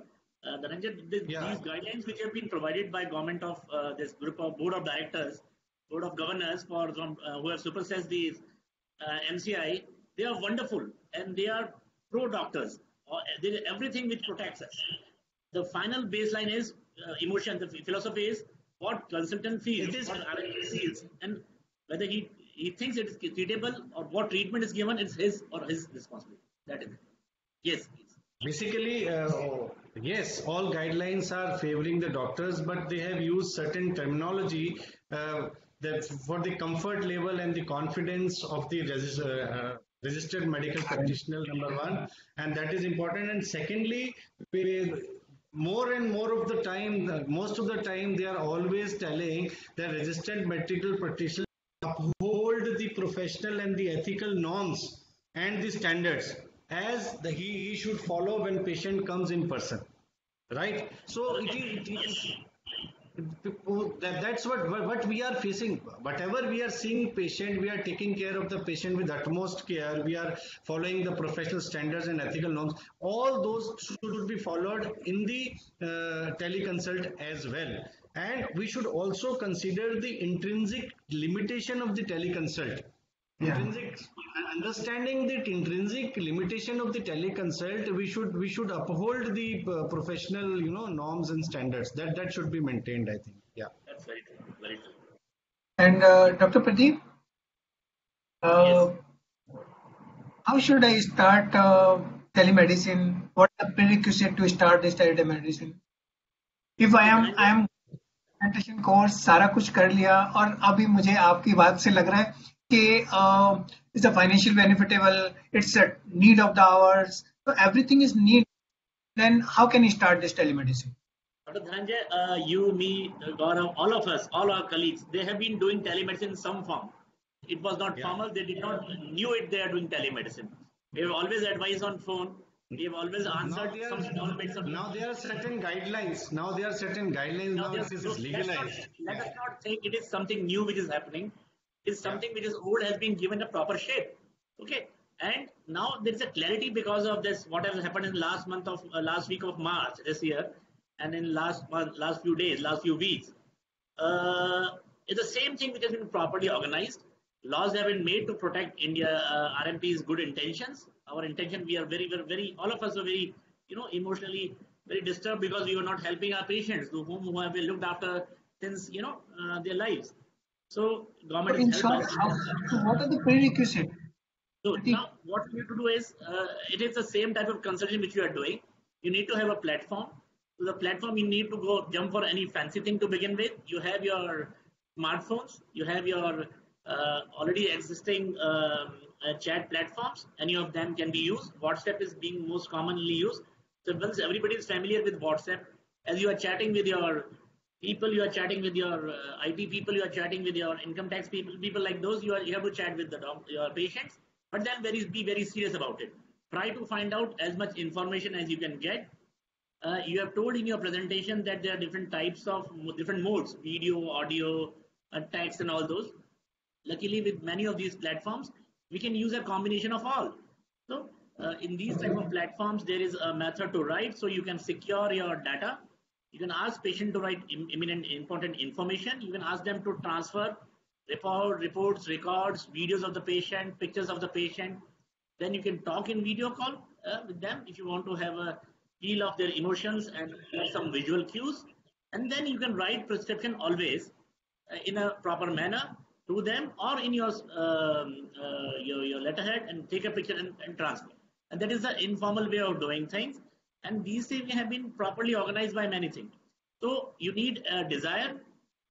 these guidelines which have been provided by government of this group of board of directors, board of governors for who have superseded the MCI, they are wonderful and they are pro doctors. Everything which protects us. The final baseline is emotion. The philosophy is what consultant feels, what RX feels, and whether he thinks it is treatable or what treatment is given is his or his responsibility. That is it. Yes, please.
Basically, yes, all guidelines are favoring the doctors, but they have used certain terminology that for the comfort level and the confidence of the registered medical practitioner, number one, and that is important. And secondly, more and more of the time, most of the time, they are always telling that registered medical practitioners uphold the professional and the ethical norms and the standards as he should follow when patient comes in person, right? So that's what we are facing. Whatever we are seeing patient, we are taking care of the patient with utmost care. We are following the professional standards and ethical norms. All those should be followed in the teleconsult as well. And we should also consider the intrinsic limitation of the teleconsult. Understanding the intrinsic limitation of the teleconsult, we should uphold the professional norms and standards. That should be maintained, I think. Yeah,
that's very true. Very true.
And Dr. Pradeep,
yes.
How should I start telemedicine? What are the prerequisite to start this telemedicine? If I am presentation course सारा कुछ कर लिया और अभी मुझे आपकी बात से लग रहा है कि it's a financial benefitable, it's a need of the hours, so everything is need. Then how can you start this telemedicine?
Dr. Dhananjay, you, me, Gaurav, all of us, all our colleagues, they have been doing telemedicine in some form. it was not formal. They did not knew it. They are doing telemedicine. We have always advised on phone. We have always answered some small bits of.
Now there are certain guidelines. Now there are certain guidelines. Now it is legalized.
Let us not think it is something new which is happening. It is something which is old, has been given a proper shape. Okay, and now there is a clarity because of this. What has happened in last week of March this year, and in last few days, last few weeks. It's the same thing which has been properly organized. Laws have been made to protect India, RMP's good intentions. Our intention, we are very, all of us are very, emotionally very disturbed because we were not helping our patients who have been looked after since, their lives. So government
in
has
short,
helped us.
what are the prerequisites?
So now what you need to do is, it is the same type of consultation which you are doing. You need to have a platform. To the platform, you need to go jump for any fancy thing to begin with. You have your smartphones, you have your already existing chat platforms. Any of them can be used. WhatsApp is being most commonly used. So once everybody is familiar with WhatsApp, as you are chatting with your people, you are chatting with your IT people, you are chatting with your income tax people like those, you have to chat with your patients. But then be very serious about it. Try to find out as much information as you can get. You have told in your presentation that there are different types of different modes, video, audio, text, and all those. Luckily, with many of these platforms, we can use a combination of all. So in these type of platforms, there is a method to write, so you can secure your data. You can ask patient to write important information. You can ask them to transfer reports, records, videos of the patient, pictures of the patient. Then you can talk in video call with them if you want to have a feel of their emotions and some visual cues. And then you can write prescription always in a proper manner to them, or in your letterhead, and take a picture and transfer. And that is the informal way of doing things. And these things have been properly organized by many things. So you need a desire.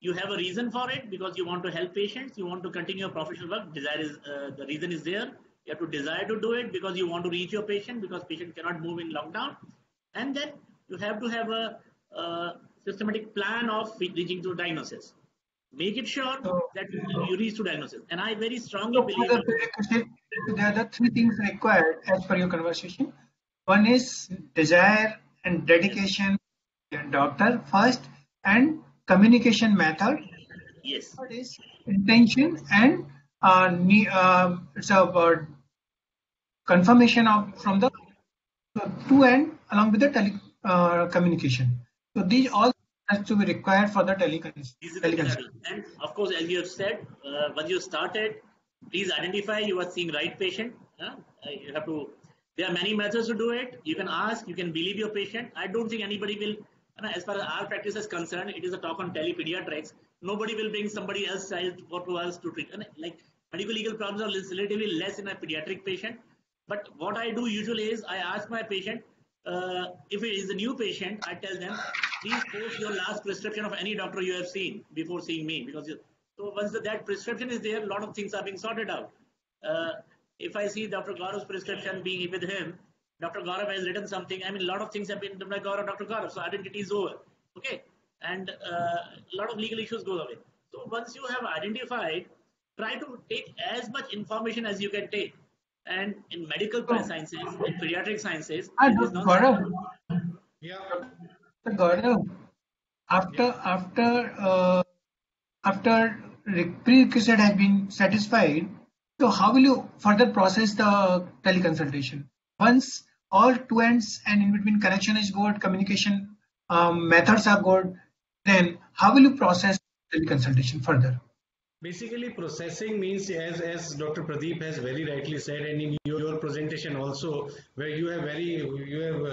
You have a reason for it because you want to help patients. You want to continue your professional work. Desire is the reason is there. You have to desire to do it because you want to reach your patient, because patient cannot move in lockdown. And then you have to have a systematic plan of reaching to diagnosis. Make it sure that you reach to diagnosis. And I very strongly believe
there are the three things required as per your conversation. One is desire and dedication to your doctor first, and communication method.
Yes.
Third is intention and it's a confirmation from the two end along with the communication. So these all has to be required for the teleconsultation.
And of course, as you have said, once you started, please identify you are seeing right patient. You have to. There are many methods to do it. You can ask, you can believe your patient. I don't think anybody will. As far as our practice is concerned, it is a talk on telepediatrics. Nobody will bring somebody else's child to us to treat. Like medical legal problems are relatively less in a pediatric patient. But what I do usually is I ask my patient, if it is a new patient, I tell them, please post your last prescription of any doctor you have seen before seeing me. Because so once that prescription is there, a lot of things are being sorted out. If I see Dr. Gaurav's prescription being with him, Dr. Gaurav has written something. I mean, a lot of things have been done by Dr. Gaurav. So identity is over. Okay. And a lot of legal issues go away. So once you have identified, try to take as much information as you can take. And in medical sciences, in pediatric sciences,
Gaurav.
Yeah.
Gaurav, after prerequisite has been satisfied, so how will you further process the teleconsultation? Once all two ends and in between connection is good, communication methods are good, then how will you process teleconsultation further?
Basically, processing means, as Dr. Pradeep has very rightly said, and in your presentation also, where you have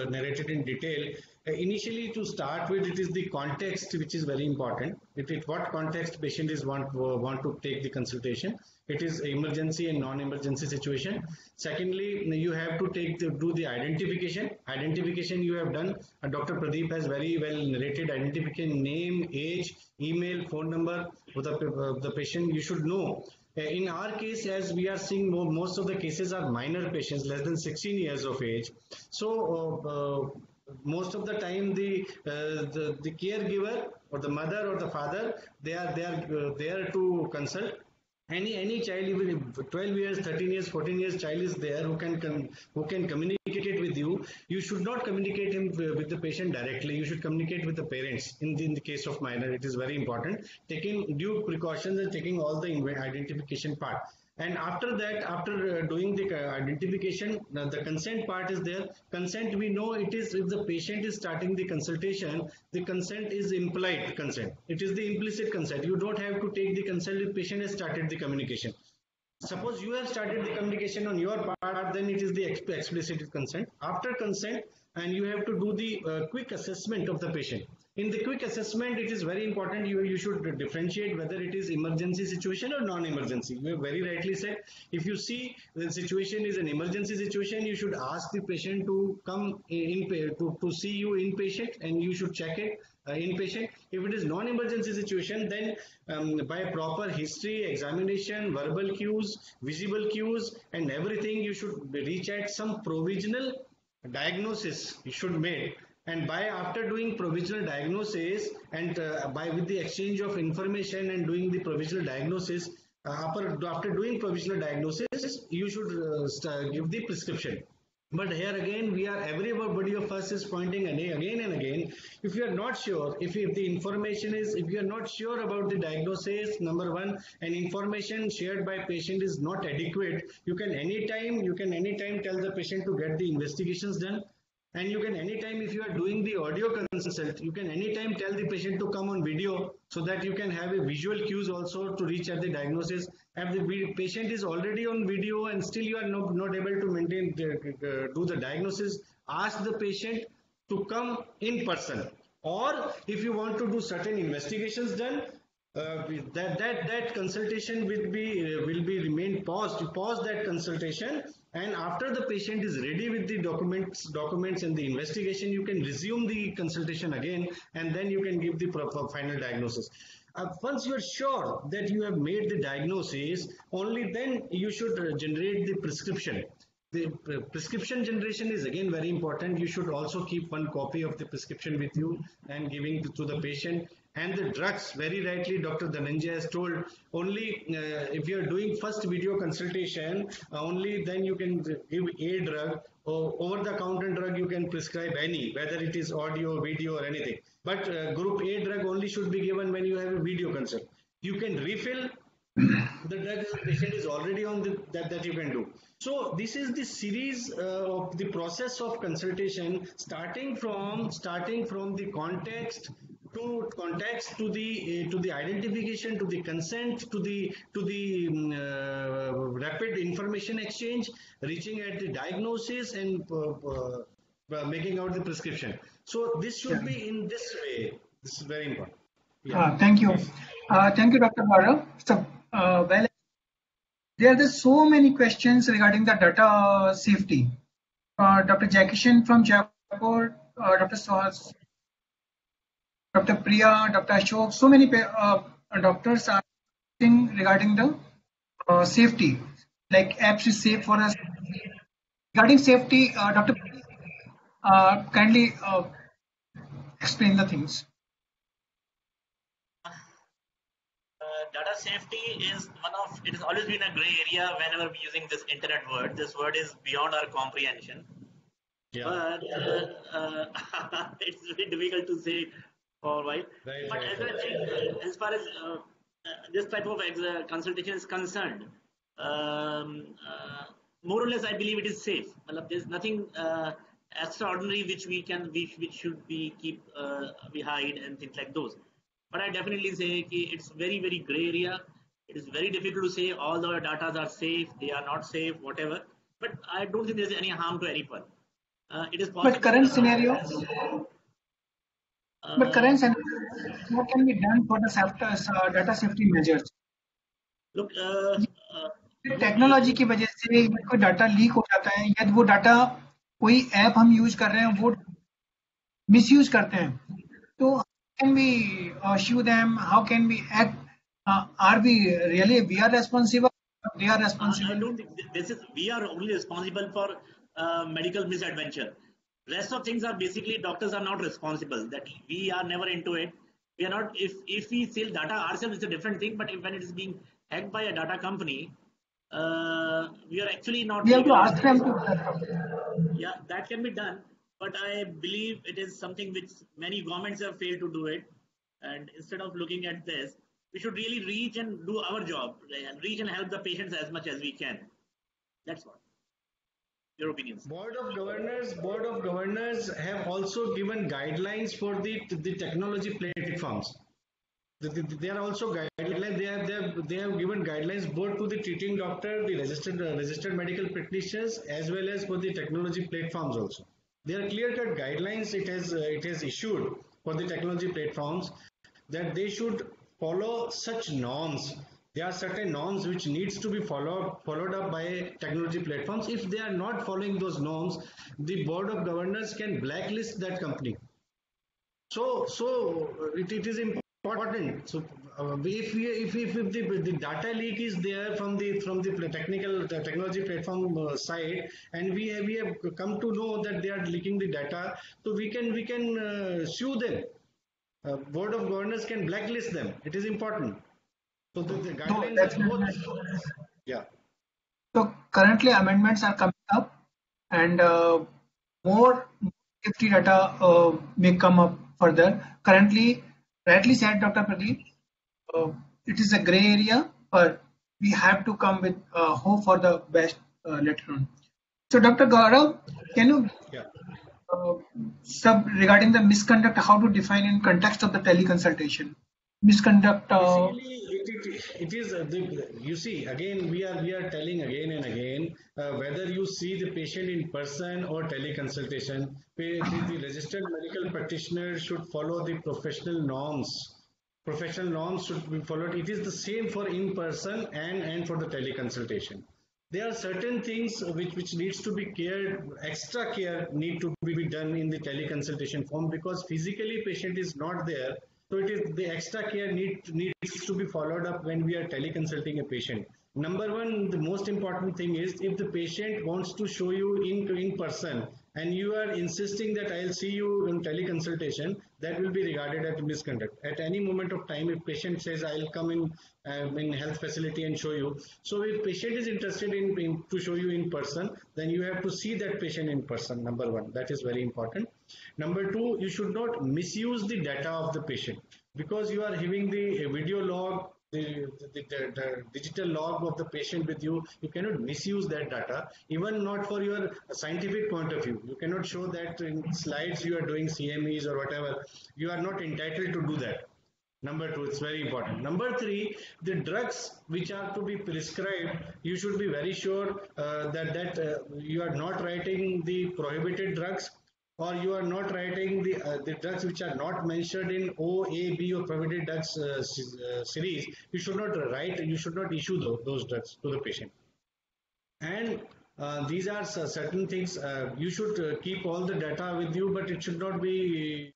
narrated in detail. Initially, to start with, it is the context which is very important. What context patient is want to take the consultation. It is emergency and non-emergency situation. Secondly, you have to do the identification. Identification you have done. Dr. Pradeep has very well narrated identification: name, age, email, phone number of the patient. You should know. In our case, as we are seeing, most of the cases are minor patients, less than 16 years of age. So most of the time, the caregiver or the mother or the father, they are there to consult. any child, even 12 years, 13 years, 14 years child is there who can communicate with you. You should not communicate him with the patient directly. You should communicate with the parents. In the case of minor, it is very important, taking due precautions and taking all the identification part. And after that, after doing the identification, the consent part is there. Consent, we know it is, if the patient is starting the consultation, the consent is implied consent. It is the implicit consent. You don't have to take the consent if patient has started the communication. Suppose you have started the communication on your part, then it is the explicit consent. After consent, and you have to do the quick assessment of the patient. In the quick assessment, it is very important, you should differentiate whether it is emergency situation or non-emergency. You have very rightly said, if you see the situation is an emergency situation, you should ask the patient to come to see you inpatient, and you should check it inpatient. If it is non-emergency situation, then by proper history, examination, verbal cues, visible cues, and everything, you should reach at some provisional diagnosis you should make. And by after doing provisional diagnosis, and by with the exchange of information and doing the provisional diagnosis, after doing provisional diagnosis, you should give the prescription. But here again, everybody of us is pointing again and again. If you are not sure, if the information is, if you are not sure about the diagnosis, number one, and information shared by patient is not adequate, you can anytime tell the patient to get the investigations done. And you can anytime, if you are doing the audio consult, you can anytime tell the patient to come on video, so that you can have a visual cues also to reach at the diagnosis. And the patient is already on video and still you are not able to maintain do the diagnosis, ask the patient to come in person. Or if you want to do certain investigations done, that consultation will be remain paused. You pause that consultation, and after the patient is ready with the documents and the investigation, you can resume the consultation again, and then you can give the proper final diagnosis. Once you are sure that you have made the diagnosis, only then you should generate the prescription. The prescription generation is again very important. You should also keep one copy of the prescription with you and giving to the patient. And the drugs, very rightly Dr. Dhananjay has told, only if you are doing first video consultation, only then you can give a drug, or over-the-counter drug you can prescribe any, whether it is audio, video or anything. But group A drug only should be given when you have a video consult. You can refill the drug the patient is already on that you can do. So this is the series of the process of consultation, starting from the context to the identification, to the consent, to the rapid information exchange, reaching at the diagnosis, and making out the prescription. So this should be in this way. This is very important.
Yeah. Thank you. Thank you, Dr. Gaurav. So, well, there are so many questions regarding the data safety. Dr. Jackishan from Jaipur, Dr. Sahas, Dr. Priya, Dr. Ashok, so many doctors are asking regarding the safety, like apps is safe for us. Regarding safety, Dr. Kindly explain the things.
Data safety is it has always been a gray area whenever we're using this internet word. This word is beyond our comprehension. Yeah. But it's very difficult to say for a while. But as I think, as far as this type of consultation is concerned, more or less, I believe it is safe. There's nothing extraordinary which should be we hide and things like those. But I definitely say it's very, very gray area. It is very difficult to say all the data are safe, they are not safe, whatever. But I don't think there's any harm to anyone. It is possible.
But current scenario, what can be done for the data safety measures?
Look,
technology की वजह से कोई data leak हो जाता है, या वो data कोई ऐप हम यूज कर रहे हैं वो मिसयूज करते हैं, तो can we assure them? How can we act? Are we are responsible? They are responsible.
I don't think we are only responsible for medical misadventure. Rest of things are basically doctors are not responsible. That we are never into it. We are not. If we sell data ourselves, it's a different thing. But when it is being hacked by a data company, we are actually not
We have to
legally
ask them
responsible.
to.
Yeah, that can be done, but I believe it is something which many governments have failed to do it. And instead of looking at this, we should really reach and do our job and reach and help the patients as much as we can. That's what. Your opinions?
Board of governors have also given guidelines for the technology platforms. They are also guidelines. They have given guidelines both to the treating doctor, the registered medical practitioners, as well as for the technology platforms also. There are clear-cut guidelines it has issued for the technology platforms that they should follow such norms. There are certain norms which needs to be followed up by technology platforms. If they are not following those norms, the board of governors can blacklist that company. So it is important. So if the data leak is there from the technology platform side, and we have come to know that they are leaking the data, so we can sue them. Board of governors can blacklist them. It is important. So the
So
guidelines
that's
are both. Yeah.
So currently amendments are coming up, and more safety data may come up further. Currently, rightly said Dr. Pradeep, it is a gray area, but we have to come with hope for the best later on. So Dr. Gaurav, can you
Yeah.
regarding the misconduct, how to define in context of the teleconsultation? Misconduct.
Basically, it is you see again we are telling again and again whether you see the patient in person or teleconsultation, the registered medical practitioner should follow the professional norms. Professional norms should be followed. It is the same for in person and for the teleconsultation. There are certain things which needs to be cared, extra care need to be done in the teleconsultation form because physically patient is not there. So it is the extra care needs to be followed up when we are teleconsulting a patient. Number one, the most important thing is if the patient wants to show you in person and you are insisting that I'll see you in teleconsultation, that will be regarded as misconduct. At any moment of time, if patient says I'll come in health facility and show you, so if patient is interested in to show you in person, then you have to see that patient in person. Number one, that is very important. Number two, you should not misuse the data of the patient because you are having the video log, the digital log of the patient with you. You cannot misuse that data, even not for your scientific point of view. You cannot show that in slides you are doing CMEs or whatever. You are not entitled to do that. Number two, it's very important. Number three, the drugs which are to be prescribed, you should be very sure that you are not writing the prohibited drugs or you are not writing the drugs which are not mentioned in O, A, B or prohibited drugs series. You should not write, you should not issue those drugs to the patient. And these are certain things. You should keep all the data with you, but it should not be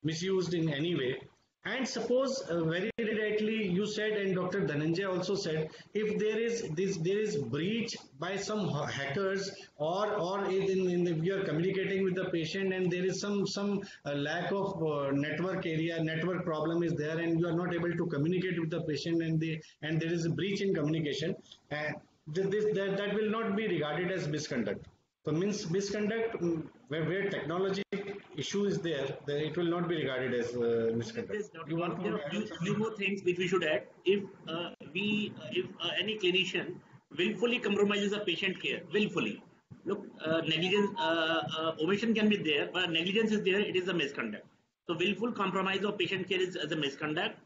misused in any way. And suppose very rightly you said, and Dr. Dhananjay also said, if there is breach by some hackers or in you are communicating with the patient and there is some lack of network problem is there and you are not able to communicate with the patient and there is a breach in communication, that will not be regarded as misconduct. So means misconduct where technology issue is there, then it will not be regarded as misconduct.
There are few more things which we should add. If any clinician willfully compromises a patient care, willfully, look, negligence, omission can be there, but negligence is there. It is a misconduct. So willful compromise of patient care is as a misconduct.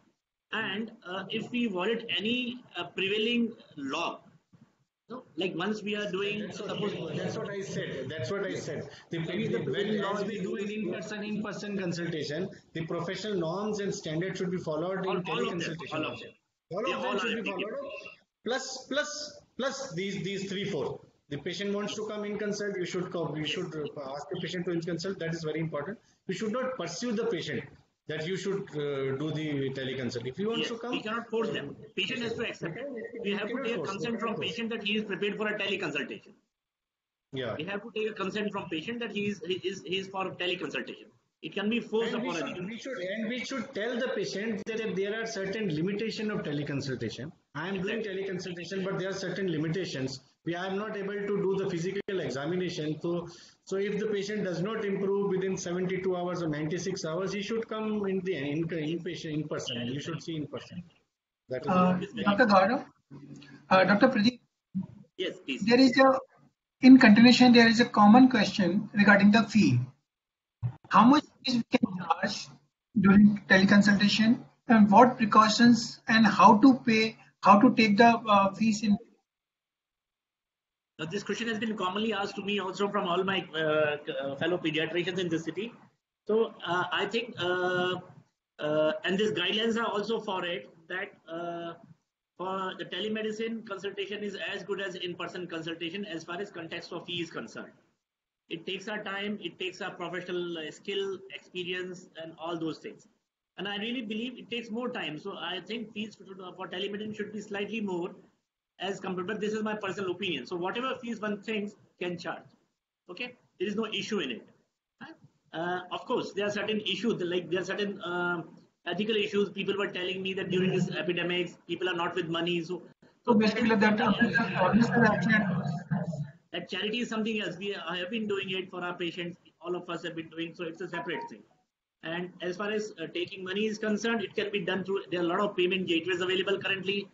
And if we violate any prevailing law, no, like once we are doing,
that's what I said. That's what I said. As we do in-person consultation, the professional norms and standards should be followed in teleconsultation.
All of them.
All of them should be followed. Plus these 3-4. The patient wants to come in consult. You should ask the patient to in consult. That is very important. You should not pursue the patient that you should do the teleconsult. If you want to come,
we cannot force them. Patient has to accept it. We have to take a consent from patient that he is prepared for a teleconsultation.
Yeah.
We have to take a consent from patient that he is for teleconsultation. It can be forced upon
we should tell the patient that there are certain limitation of teleconsultation. I am doing
Exactly.
teleconsultation, but there are certain limitations. We are not able to do the physical examination. So if the patient does not improve within 72 hours or 96 hours, he should come in the inpatient in person.
That is
You
very
should see
true.
in person. That is what.
That is very
Dr.
true.
Gaurav, Dr. Pradeep,
Yes, please.
there is a in continuation there is a common question regarding the fee. How much fees we can charge during teleconsultation, and what precautions and how to pay, how to take the fees in.
Now, this question has been commonly asked to me also from all my fellow pediatricians in the city. So I think, and these guidelines are also for it that for the telemedicine consultation is as good as in-person consultation as far as context of fee is concerned. It takes our time, it takes our professional skill, experience, and all those things. And I really believe it takes more time. So I think fees for telemedicine should be slightly more as compared, but this is my personal opinion. So whatever fees one thinks can charge. Okay, there is no issue in it. Of course, there are certain issues, like there are certain ethical issues. People were telling me that during this epidemics, people are not with money. So
So
that is
basically, that
something else.
obviously actually.
That charity is something else. I have been doing it for our patients. All of us have been doing, so it's a separate thing. And as far as taking money is concerned, it can be done through. There are a lot of payment gateways available currently.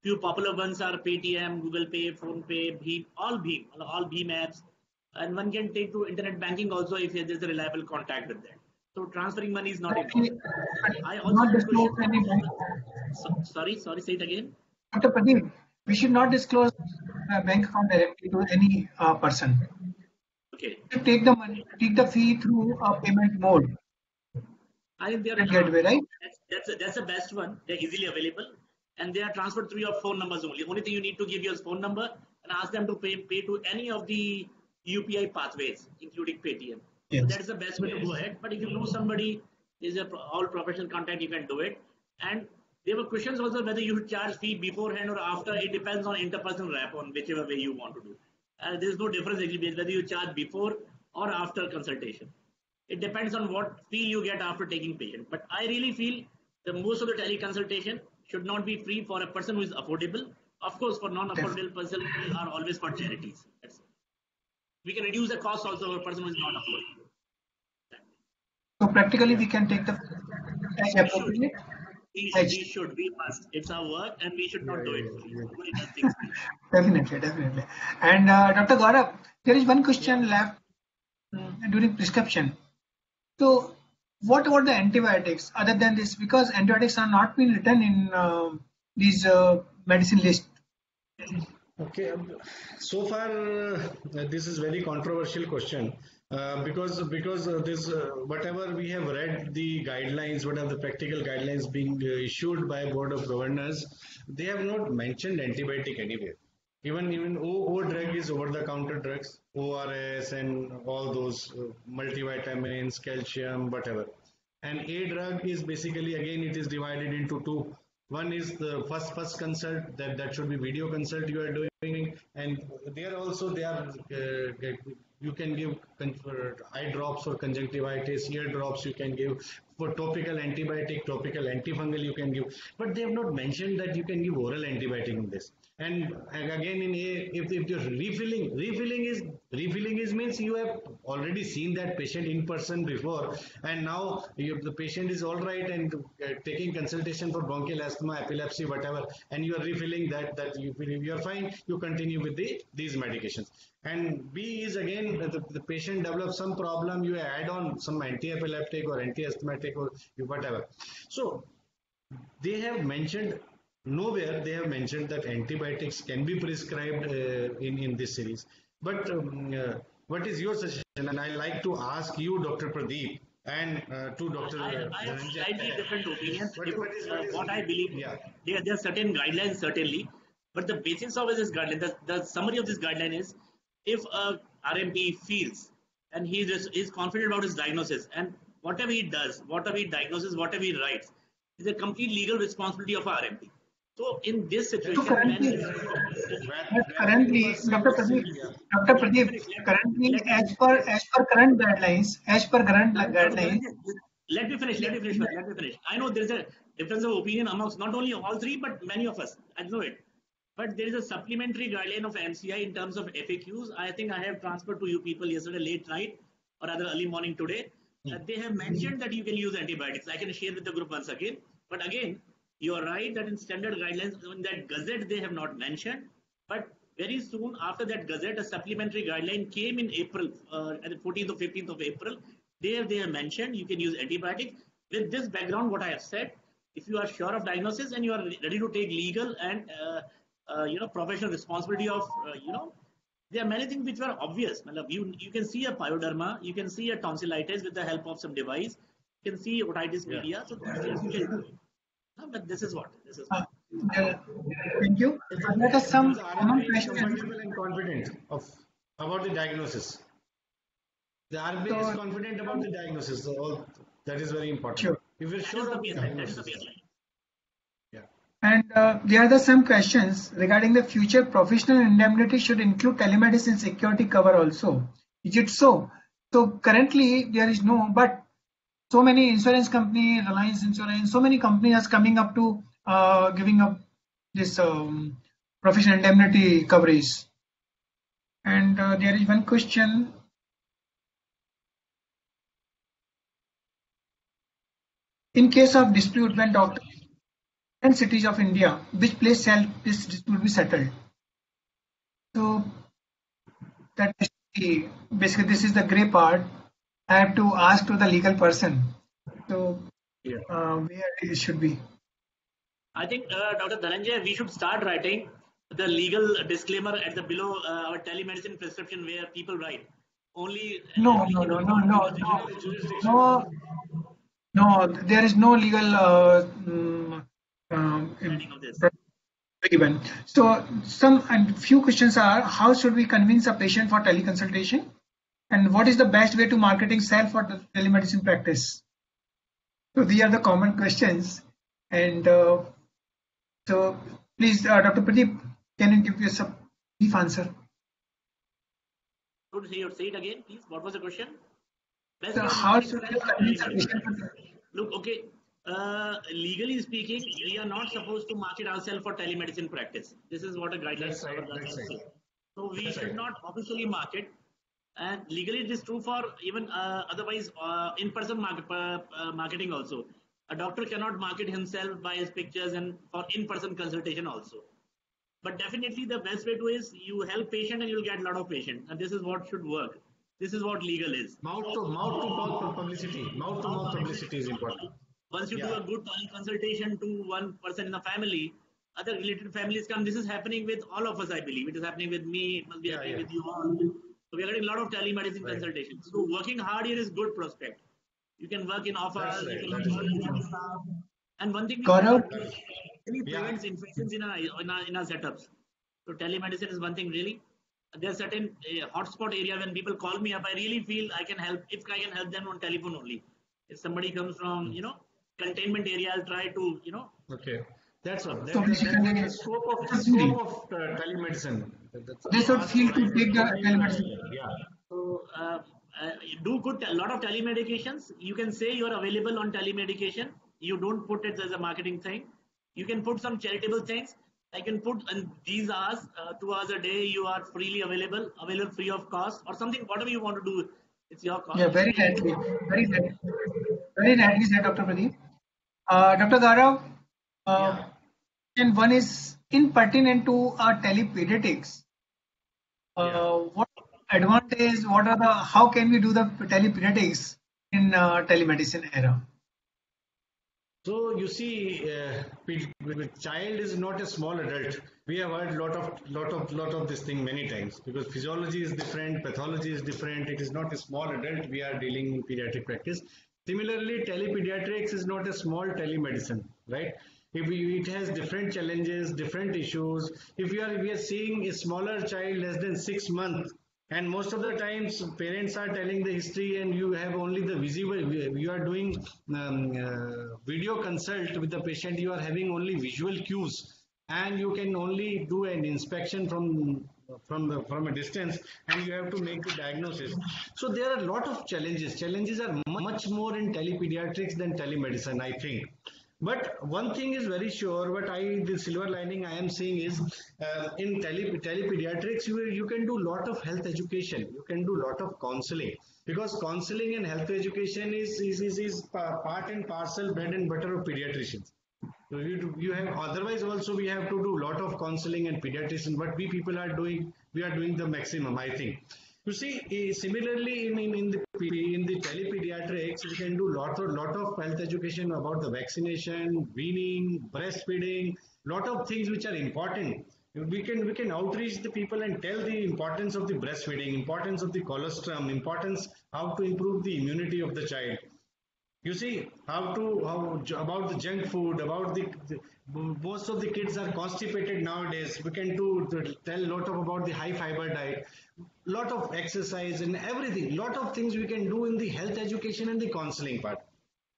Few popular ones are Paytm, Google Pay, Phone Pay, Bheem, all Bheem apps, and one can take to internet banking also if there's a reliable contact with that. So transferring money is not important. I also
Not
had a
disclose
question
any
from.
bank.
Sorry, say it again.
Dr. Pradeep, we should not disclose bank account directly to any person.
Okay,
We should take the money, take the fee through a payment mode,
I think
that gateway, right?
that's the best one. They're easily available, and they are transferred through your phone numbers only. Only thing you need to give your phone number and ask them to pay to any of the UPI pathways, including Paytm. So
Yes.
that is the best way to go ahead. But if you know somebody is all professional contact, you can do it. And there were questions also whether you should charge fee beforehand or after. It depends on interpersonal rapport, on whichever way you want to do. There is no difference actually whether you charge before or after consultation. It depends on what feel you get after taking patient. But I really feel the most of the teleconsultation should not be free for a person who is affordable. Of course, for non-affordable person are always for charities. We can reduce the cost also for a person who is not affordable.
So practically,
Yeah.
we can take the as
We should.
appropriate.
We must. It's our work and we should not do it free.
Yeah.
Nobody does things free.
Definitely, definitely. And Dr. Gaurav, there is one question
Yeah.
left during prescription. So, what about the antibiotics other than this? Because antibiotics are not being written in these medicine list.
Okay, so far this is very controversial question because this whatever we have read the guidelines, what are the practical guidelines being issued by Board of Governors, they have not mentioned antibiotic anywhere. Even O drug is over the counter drugs, ORS and all those multivitamins, calcium, whatever. And A drug is basically again it is divided into two. One is the first consult that should be video consult you are doing, and there also they are you can give eye drops for conjunctivitis, ear drops you can give for topical antibiotic, topical antifungal you can give, but they have not mentioned that you can give oral antibiotic in this. And again in A, if you're refilling is means you have already seen that patient in person before, and now the patient is all right and taking consultation for bronchial asthma, epilepsy, whatever, and you are refilling that you believe you are fine, you continue with these medications. And B is again the patient develops some problem, you add on some anti-epileptic or anti-asthmatic or whatever. So they have mentioned nowhere they have mentioned that antibiotics can be prescribed in this series. But what is your suggestion? And I like to ask you, Dr. Pradeep, and to Dr.
I have
Dhananjay.
slightly different opinions. What I
Yeah.
believe, there are certain guidelines certainly, but the basis of this guideline, the summary of this guideline is, if a RMP feels and he is confident about his diagnosis, and whatever he does, whatever he diagnoses, whatever he writes, is a complete legal responsibility of RMP. So in this
So
situation,
currently, Dr. Pradeep,
Yeah.
Dr.
let me
Pradeep,
finish.
currently
Let me finish.
as per current guidelines,
Let me finish. Let me finish. I know there difference of opinion amongst not only all three, but many of us. I know it. But there is a supplementary guideline of MCI in terms of FAQs. I think I have transferred to you people yesterday late night or rather early morning today. They have mentioned that you can use antibiotics. I can share with the group once again. But again, you are right that in standard guidelines, in that gazette, they have not mentioned. But very soon after that gazette, a supplementary guideline came in April, at the 14th or 15th of April. There they have mentioned you can use antibiotics. With this background, what I have said, if you are sure of diagnosis and you are ready to take legal and professional responsibility of, there are many things which were obvious. You can see a pyoderma, you can see a tonsillitis with the help of some device, you can see otitis media. So but this is what.
Thank you. Let us some common questions.
Comfortable and confident about the diagnosis. The RBI is confident about the diagnosis. So that is very important.
Sure.
If you're sure of the diagnosis.
And there are some questions regarding the future professional indemnity should include telemedicine security cover also. Is it so? So currently there is no, but so many insurance company, Reliance Insurance, so many companies are coming up to giving up this professional indemnity coverage. And there is one question. In case of dispute when doctor and cities of India, which place shall this dispute be settled? So that is basically this is the grey part. I have to ask to the legal person. So where it should be?
I think Dr. Dhananjay, we should start writing the legal disclaimer at the below our telemedicine prescription where people write only.
No. There is no legal given. So some and few questions are: how should we convince a patient for teleconsultation, and what is the best way to marketing sell for the telemedicine practice? So these are the common questions, and so please, Dr. Pradeep, can you give us a brief answer?
Say it again, please. What was the question?
So how should we convince a patient?
Look, okay. Legally speaking, we are not supposed to market ourselves for telemedicine practice. This is what a guideline says. So we should not officially market. And legally, it is true for even otherwise in-person marketing also. A doctor cannot market himself by his pictures and for in-person consultation also. But definitely the best way to is you help patient and you'll get a lot of patient. And this is what should work. This is what legal is.
Mouth to mouth publicity. Mouth to mouth publicity is important.
Once you do a good consultation to one person in the family, other related families come. This is happening with all of us, I believe. It is happening with me. It must be happening with you all. So we are getting a lot of telemedicine consultations. So working hard here is good prospect. You can work in office. And one thing really prevents infections in our setups. So telemedicine is one thing really. There are certain hotspot area when people call me up. I really feel I can help if I can help them on telephone only. If somebody comes from containment area, I'll try to
Okay, that's what. That's the scope of telemedicine.
They should feel to take the telemedicine.
Yeah.
So do good a lot of telemedications. You can say you are available on telemedication. You don't put it as a marketing thing. You can put some charitable things. I can put in these hours, 2 hours a day. You are freely available free of cost, or something. Whatever you want to do, it's your cost.
Yeah, very rightly said, Dr. Pradeep. Dr. Gaurav, and one is impertinent to telepediatrics. What advantage? How can we do the telepediatrics in telemedicine era?
So you see, child is not a small adult. We have heard lot of this thing many times because physiology is different, pathology is different. It is not a small adult. We are dealing in pediatric practice. Similarly, telepediatrics is not a small telemedicine, right? It has different challenges, different issues. If we are seeing a smaller child less than 6 months, and most of the times parents are telling the history and you have only the visible, you are doing video consult with the patient, you are having only visual cues and you can only do an inspection from a distance and you have to make the diagnosis. So there are a lot of challenges. Challenges are much more in telepediatrics than telemedicine, I think. But one thing is very sure, the silver lining I am seeing is in telepediatrics, you can do lot of health education, you can do lot of counseling, because counseling and health education is part and parcel, bread and butter of pediatricians. So you have, otherwise also we have to do lot of counseling and pediatrician, but we people are doing, we are doing the maximum, I think. You see, similarly in the telepediatrics, we can do lot of health education about the vaccination, weaning, breastfeeding, lot of things which are important. We can outreach the people and tell the importance of the breastfeeding, importance of the colostrum, importance how to improve the immunity of the child. You see how about the junk food, about the most of the kids are constipated nowadays. We can tell a lot of about the high fiber diet, lot of exercise and everything, lot of things we can do in the health education and the counseling part.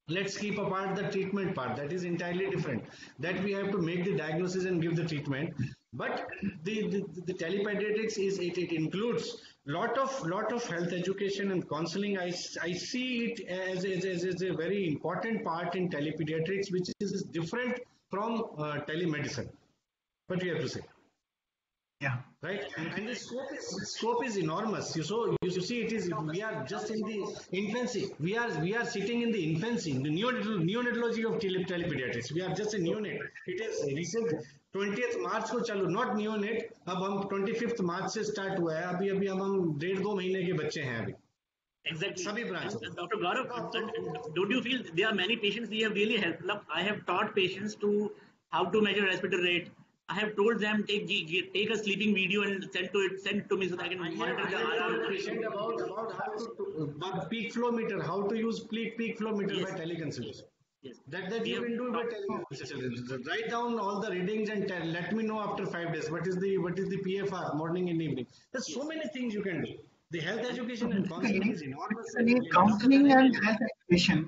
Let's keep apart the treatment part, that is entirely different, that we have to make the diagnosis and give the treatment. But the telepediatrics it includes lot of health education and counseling. I see it as a very important part in telepediatrics, which is different from telemedicine. What do you have to say?
Yeah.
Right, and the scope is enormous. You see, it is, we are just in the infancy. We are sitting in the infancy, in the neonatology of telepediatrics. We are just a neonate. It is recent 20th March को चालू, not neonate. अब हम 25th March से start हुआ है. अभी अभी हम 1.5-2 महीने के बच्चे हैं अभी.
Exactly.
सभी branches.
Dr. Gaurav, don't you feel there are many patients we have really helped? I have taught patients to how to measure respiratory rate. I have told them take a sleeping video and send it to me so that I can monitor the
told patient about how to peak flow meter, how to use peak flow meter by teleconsultation.
Yes.
That you can do by teleconsultation. Write down all the readings and let me know after 5 days what is the PFR morning and evening. There's so many things you can do. The health education and counseling is enormous.
Counseling and health education.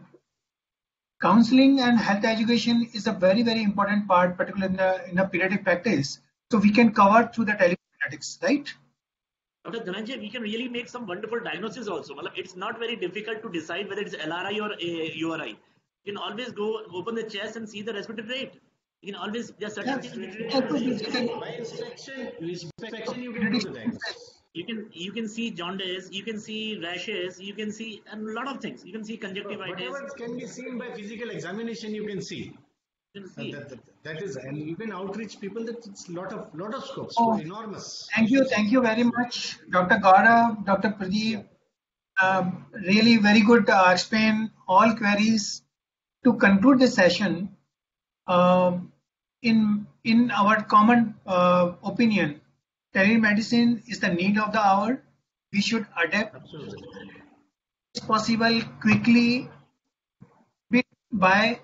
Counseling and health education is a very, very important part, particularly in a pediatric practice. So we can cover through the telepediatrics, right?
Dr. Dhananjay, we can really make some wonderful diagnosis also. It's not very difficult to decide whether it's LRI or URI. You can always go open the chest and see the respiratory rate. You can always, there are certain things
by inspection you can do the diagnosis.
You can see jaundice, you can see rashes, you can see a lot of things. You can see conjunctivitis.
Whatever can be seen by physical examination, you can see. That is, and you can outreach people. That it's lot of scopes.
Oh,
enormous.
Thank you very much, Dr. Gaurav, Dr. Pradeep. Really very good explain all queries. To conclude this session, in our common opinion, telemedicine is the need of the hour. We should adapt as possible quickly by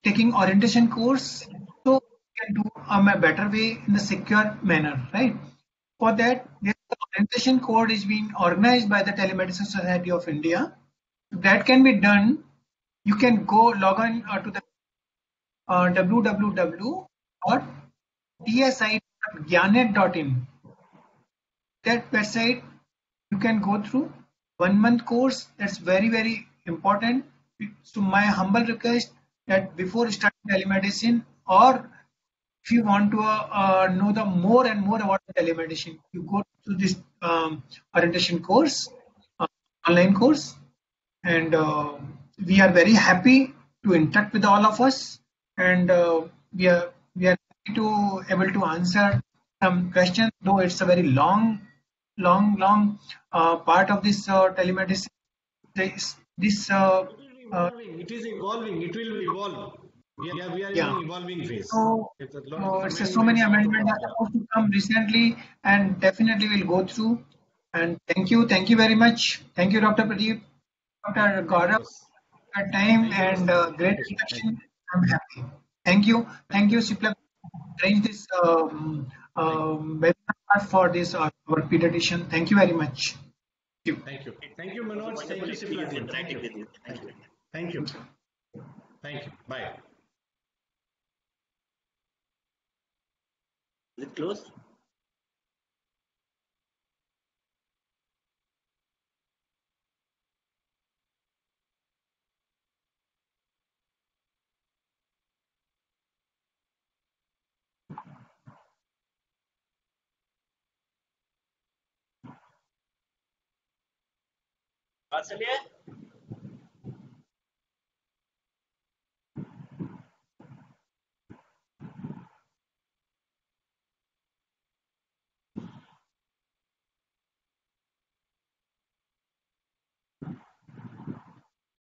taking orientation course, so we can do a better way in a secure manner, right? For that, the orientation code is being organized by the Telemedicine Society of India. That can be done. You can go log on to the www.tsi.gyanet.in. That website you can go through 1 month course. That's very, very important. So my humble request that before starting telemedicine, or if you want to know the more and more about telemedicine, you go to this orientation course, online course, and we are very happy to interact with all of us, and we are happy to able to answer some questions, though it's a very long part of this telemedicine. This
it is evolving. It will evolve. We are in an evolving phase.
So it's so many amendments are supposed to come recently, and definitely we'll go through. And thank you very much. Thank you, Dr. Pradeep, Dr. Gaurav, for your time and great discussion. I'm happy. Thank you, Siplak, arrange this webinar for this our pediatrician. Thank you very much.
Thank you, Manoj. Thank you, Siplak. Thank you. Bye.
Is it closed? बात चलिए